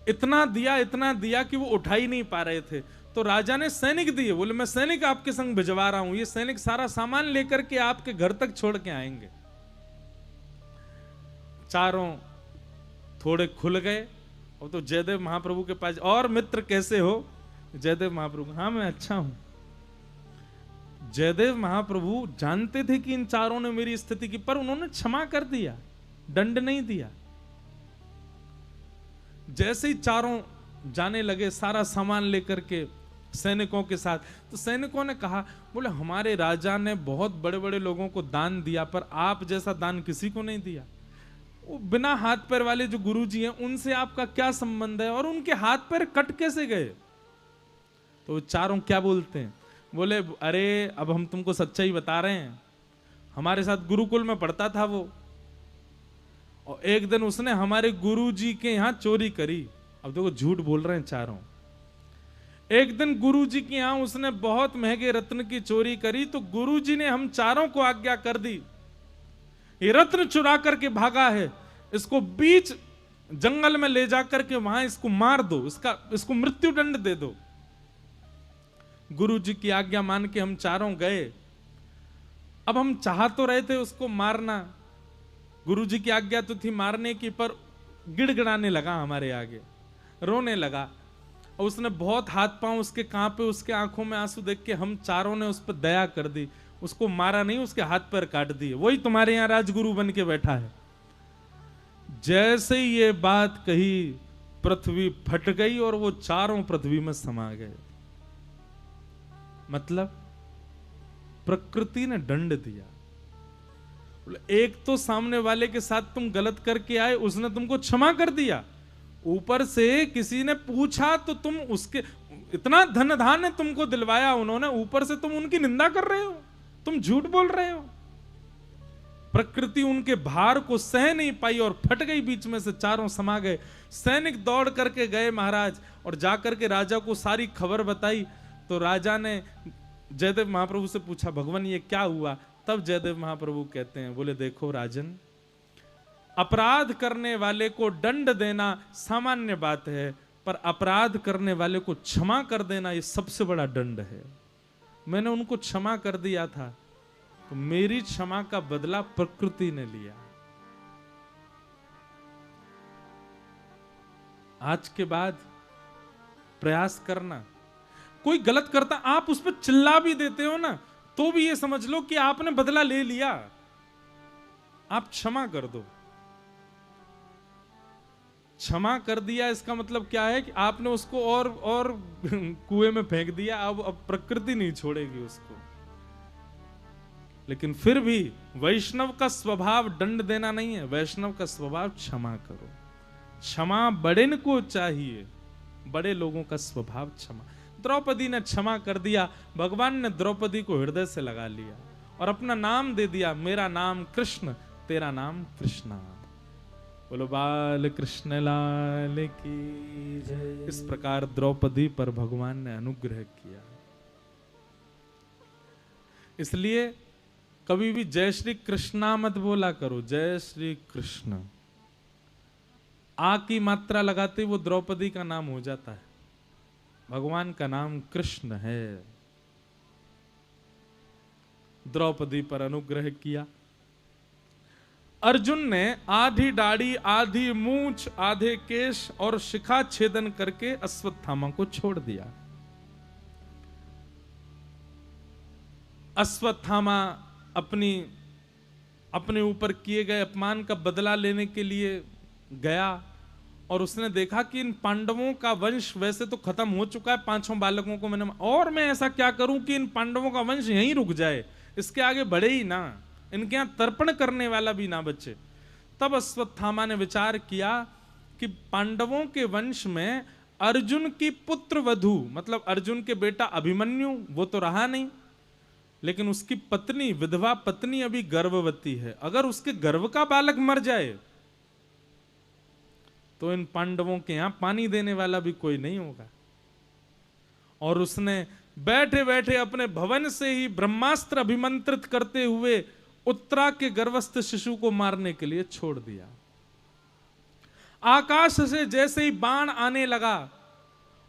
इतना दिया कि वो उठा ही नहीं पा रहे थे। तो राजा ने सैनिक दिए, बोले मैं सैनिक आपके संग भिजवा रहा हूं, ये सैनिक सारा सामान लेकर के आपके घर तक छोड़ के आएंगे। 4 थोड़े खुल गए। और तो जयदेव महाप्रभु के पास, और मित्र कैसे हो? जयदेव महाप्रभु, हाँ मैं अच्छा हूं। जयदेव महाप्रभु जानते थे कि इन 4 ने मेरी स्थिति की, पर उन्होंने क्षमा कर दिया, दंड नहीं दिया। जैसे ही 4 जाने लगे सारा सामान लेकर के सैनिकों के साथ, तो सैनिकों ने कहा, बोले हमारे राजा ने बहुत बड़े बड़े लोगों को दान दिया, पर आप जैसा दान किसी को नहीं दिया। वो बिना हाथ पैर वाले जो गुरुजी हैं उनसे आपका क्या संबंध है, और उनके हाथ पैर कट कैसे गए? तो चारों क्या बोलते हैं, बोले अरे अब हम तुमको सच्चाई बता रहे हैं, हमारे साथ गुरुकुल में पढ़ता था वो, और एक दिन उसने हमारे गुरुजी के यहाँ चोरी करी। अब देखो झूठ बोल रहे हैं चारों। एक दिन गुरुजी के यहाँ उसने बहुत महंगे रत्न की चोरी करी, तो गुरुजी ने हम चारों को आज्ञा कर दी, ये रत्न चुरा करके भागा है, इसको बीच जंगल में ले जाकर के वहां इसको मार दो, इसको मृत्यु दंड दे दो। गुरुजी की आज्ञा मान के हम चारों गए। अब हम चाह तो रहे थे उसको मारना, गुरुजी की आज्ञा तो थी मारने की, पर गिड़गिड़ाने लगा हमारे आगे, रोने लगा, और उसने बहुत हाथ पांव उसके कांपे, उसके आंखों में आंसू देख के हम चारों ने उस पर दया कर दी, उसको मारा नहीं, उसके हाथ पैर काट दिए। वही तुम्हारे यहां राजगुरु बन के बैठा है। जैसे ही ये बात कही पृथ्वी फट गई और वो चारों पृथ्वी में समा गए। मतलब प्रकृति ने दंड दिया। एक तो सामने वाले के साथ तुम गलत करके आए, उसने तुमको क्षमा कर दिया, ऊपर से किसी ने पूछा तो तुम उसके इतना धन धान्य तुमको दिलवाया उन्होंने, ऊपर से तुम उनकी निंदा कर रहे हो, तुम झूठ बोल रहे हो। प्रकृति उनके भार को सह नहीं पाई और फट गई, बीच में से चारों समा गए। सैनिक दौड़ करके गए महाराज, और जाकर के राजा को सारी खबर बताई। तो राजा ने जयदेव महाप्रभु से पूछा, भगवान ये क्या हुआ? तब जयदेव महाप्रभु कहते हैं, बोले देखो राजन, अपराध करने वाले को दंड देना सामान्य बात है, पर अपराध करने वाले को क्षमा कर देना ये सबसे बड़ा दंड है। मैंने उनको क्षमा कर दिया था, तो मेरी क्षमा का बदला प्रकृति ने लिया। आज के बाद प्रयास करना, कोई गलत करता आप उस पर चिल्ला भी देते हो ना, तो भी ये समझ लो कि आपने बदला ले लिया, आप क्षमा कर दो। क्षमा कर दिया इसका मतलब क्या है कि आपने उसको और कुएं में फेंक दिया, अब प्रकृति नहीं छोड़ेगी उसको। लेकिन फिर भी वैष्णव का स्वभाव दंड देना नहीं है, वैष्णव का स्वभाव क्षमा करो। क्षमा बड़े को चाहिए, बड़े लोगों का स्वभाव क्षमा। द्रौपदी ने क्षमा कर दिया, भगवान ने द्रौपदी को हृदय से लगा लिया और अपना नाम दे दिया, मेरा नाम कृष्ण, तेरा नाम कृष्णा। बोलो बाल कृष्ण लाल की जय। इस प्रकार द्रौपदी पर भगवान ने अनुग्रह किया। इसलिए कभी भी जय श्री कृष्णा मत बोला करो, जय श्री कृष्ण। आ की मात्रा लगाते वो द्रौपदी का नाम हो जाता है, भगवान का नाम कृष्ण है। द्रौपदी पर अनुग्रह किया। अर्जुन ने आधी दाढ़ी, आधी मूंछ, आधे केश और शिखा छेदन करके अश्वत्थामा को छोड़ दिया। अश्वत्थामा अपने ऊपर किए गए अपमान का बदला लेने के लिए गया और उसने देखा कि इन पांडवों का वंश वैसे तो खत्म हो चुका है, पांचों बालकों को मैंने, और मैं ऐसा क्या करूं कि इन पांडवों का वंश यहीं रुक जाए, इसके आगे बढ़े ही ना, इनके यहां तर्पण करने वाला भी ना बचे। तब अश्वत्थामा ने विचार किया कि पांडवों के वंश में अर्जुन की पुत्र वधू, मतलब अर्जुन के बेटा अभिमन्यु वो तो रहा नहीं, लेकिन उसकी पत्नी, विधवा पत्नी अभी गर्भवती है। अगर उसके गर्भ का बालक मर जाए तो इन पांडवों के यहां पानी देने वाला भी कोई नहीं होगा। और उसने बैठे बैठे अपने भवन से ही ब्रह्मास्त्र अभिमंत्रित करते हुए उत्तरा के गर्भस्थ शिशु को मारने के लिए छोड़ दिया। आकाश से जैसे ही बाण आने लगा,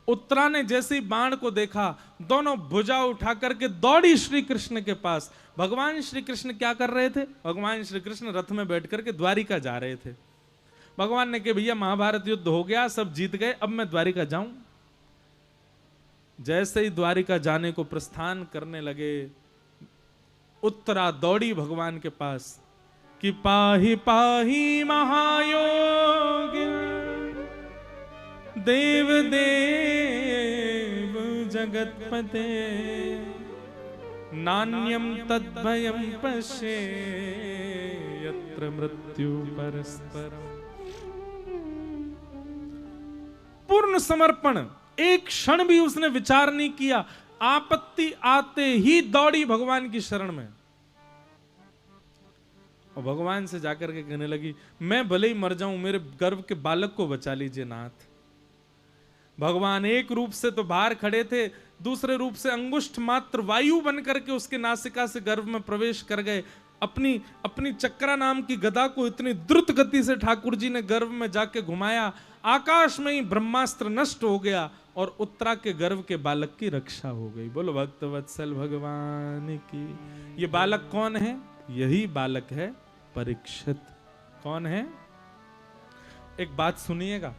उत्तरा ने जैसे ही बाण को देखा, दोनों भुजा उठा करके दौड़ी श्री कृष्ण के पास। भगवान श्री कृष्ण क्या कर रहे थे? भगवान श्री कृष्ण रथ में बैठ करके द्वारिका जा रहे थे। भगवान ने कहा भैया महाभारत युद्ध हो गया, सब जीत गए, अब मैं द्वारिका जाऊं। जैसे ही द्वारिका जाने को प्रस्थान करने लगे, उत्तरा दौड़ी भगवान के पास कि पाहि पाहि महायोग देव देव जगतपते नान्यम तद्भयं पश्ये यत्र पुत्र मृत्यु परस्परम। पूर्ण समर्पण, एक क्षण भी उसने विचार नहीं किया, आपत्ति आते ही दौड़ी भगवान की शरण में और भगवान से जाकर के कहने लगी, मैं भले ही मर जाऊं, मेरे गर्भ के बालक को बचा लीजिए नाथ। भगवान एक रूप से तो बाहर खड़े थे, दूसरे रूप से अंगुष्ठ मात्र वायु बन करके उसके नासिका से गर्भ में प्रवेश कर गए। अपनी अपनी चक्रा नाम की गदा को इतनी द्रुत गति से ठाकुर जी ने गर्भ में जाके घुमाया, आकाश में ही ब्रह्मास्त्र नष्ट हो गया और उत्तरा के गर्भ के बालक की रक्षा हो गई। बोलो भक्त वत्सल भगवान की। ये बालक कौन है? यही बालक है परीक्षित। कौन है? एक बात सुनिएगा,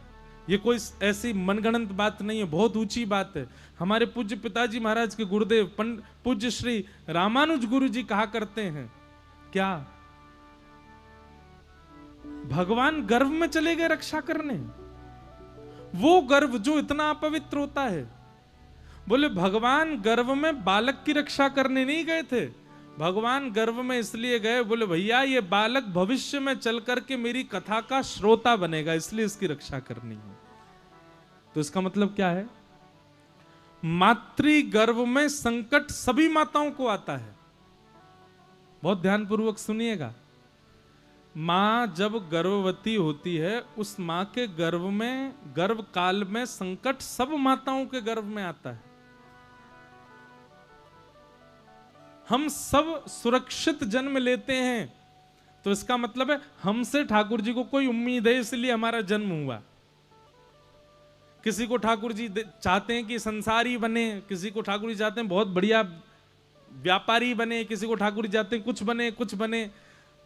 ये कोई ऐसी मनगढ़ंत बात नहीं है, बहुत ऊंची बात है। हमारे पूज्य पिताजी महाराज के गुरुदेव पूज्य श्री रामानुज गुरु जी कहा करते हैं, क्या भगवान गर्भ में चले गए रक्षा करने? वो गर्भ जो इतना अपवित्र होता है। बोले भगवान गर्भ में बालक की रक्षा करने नहीं गए थे, भगवान गर्भ में इसलिए गए, बोले भैया ये बालक भविष्य में चल करके मेरी कथा का श्रोता बनेगा, इसलिए इसकी रक्षा करनी है। तो इसका मतलब क्या है? मातृ गर्भ में संकट सभी माताओं को आता है। बहुत ध्यानपूर्वक सुनिएगा। मां जब गर्भवती होती है, उस मां के गर्भ में, गर्भ काल में संकट सब माताओं के गर्भ में आता है। हम सब सुरक्षित जन्म लेते हैं, तो इसका मतलब है हमसे ठाकुर जी को कोई उम्मीद है, इसलिए हमारा जन्म हुआ। किसी को ठाकुर जी चाहते हैं कि संसारी बने, किसी को ठाकुर जी चाहते हैं बहुत बढ़िया व्यापारी बने, किसी को ठाकुर जी चाहते हैं कुछ बने।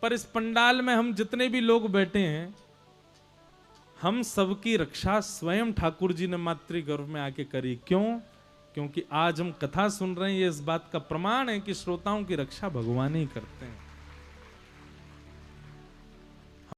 पर इस पंडाल में हम जितने भी लोग बैठे हैं, हम सबकी रक्षा स्वयं ठाकुर जी ने मातृगर्भ में आके करी। क्यों? क्योंकि आज हम कथा सुन रहे हैं, ये इस बात का प्रमाण है कि श्रोताओं की रक्षा भगवान ही करते हैं।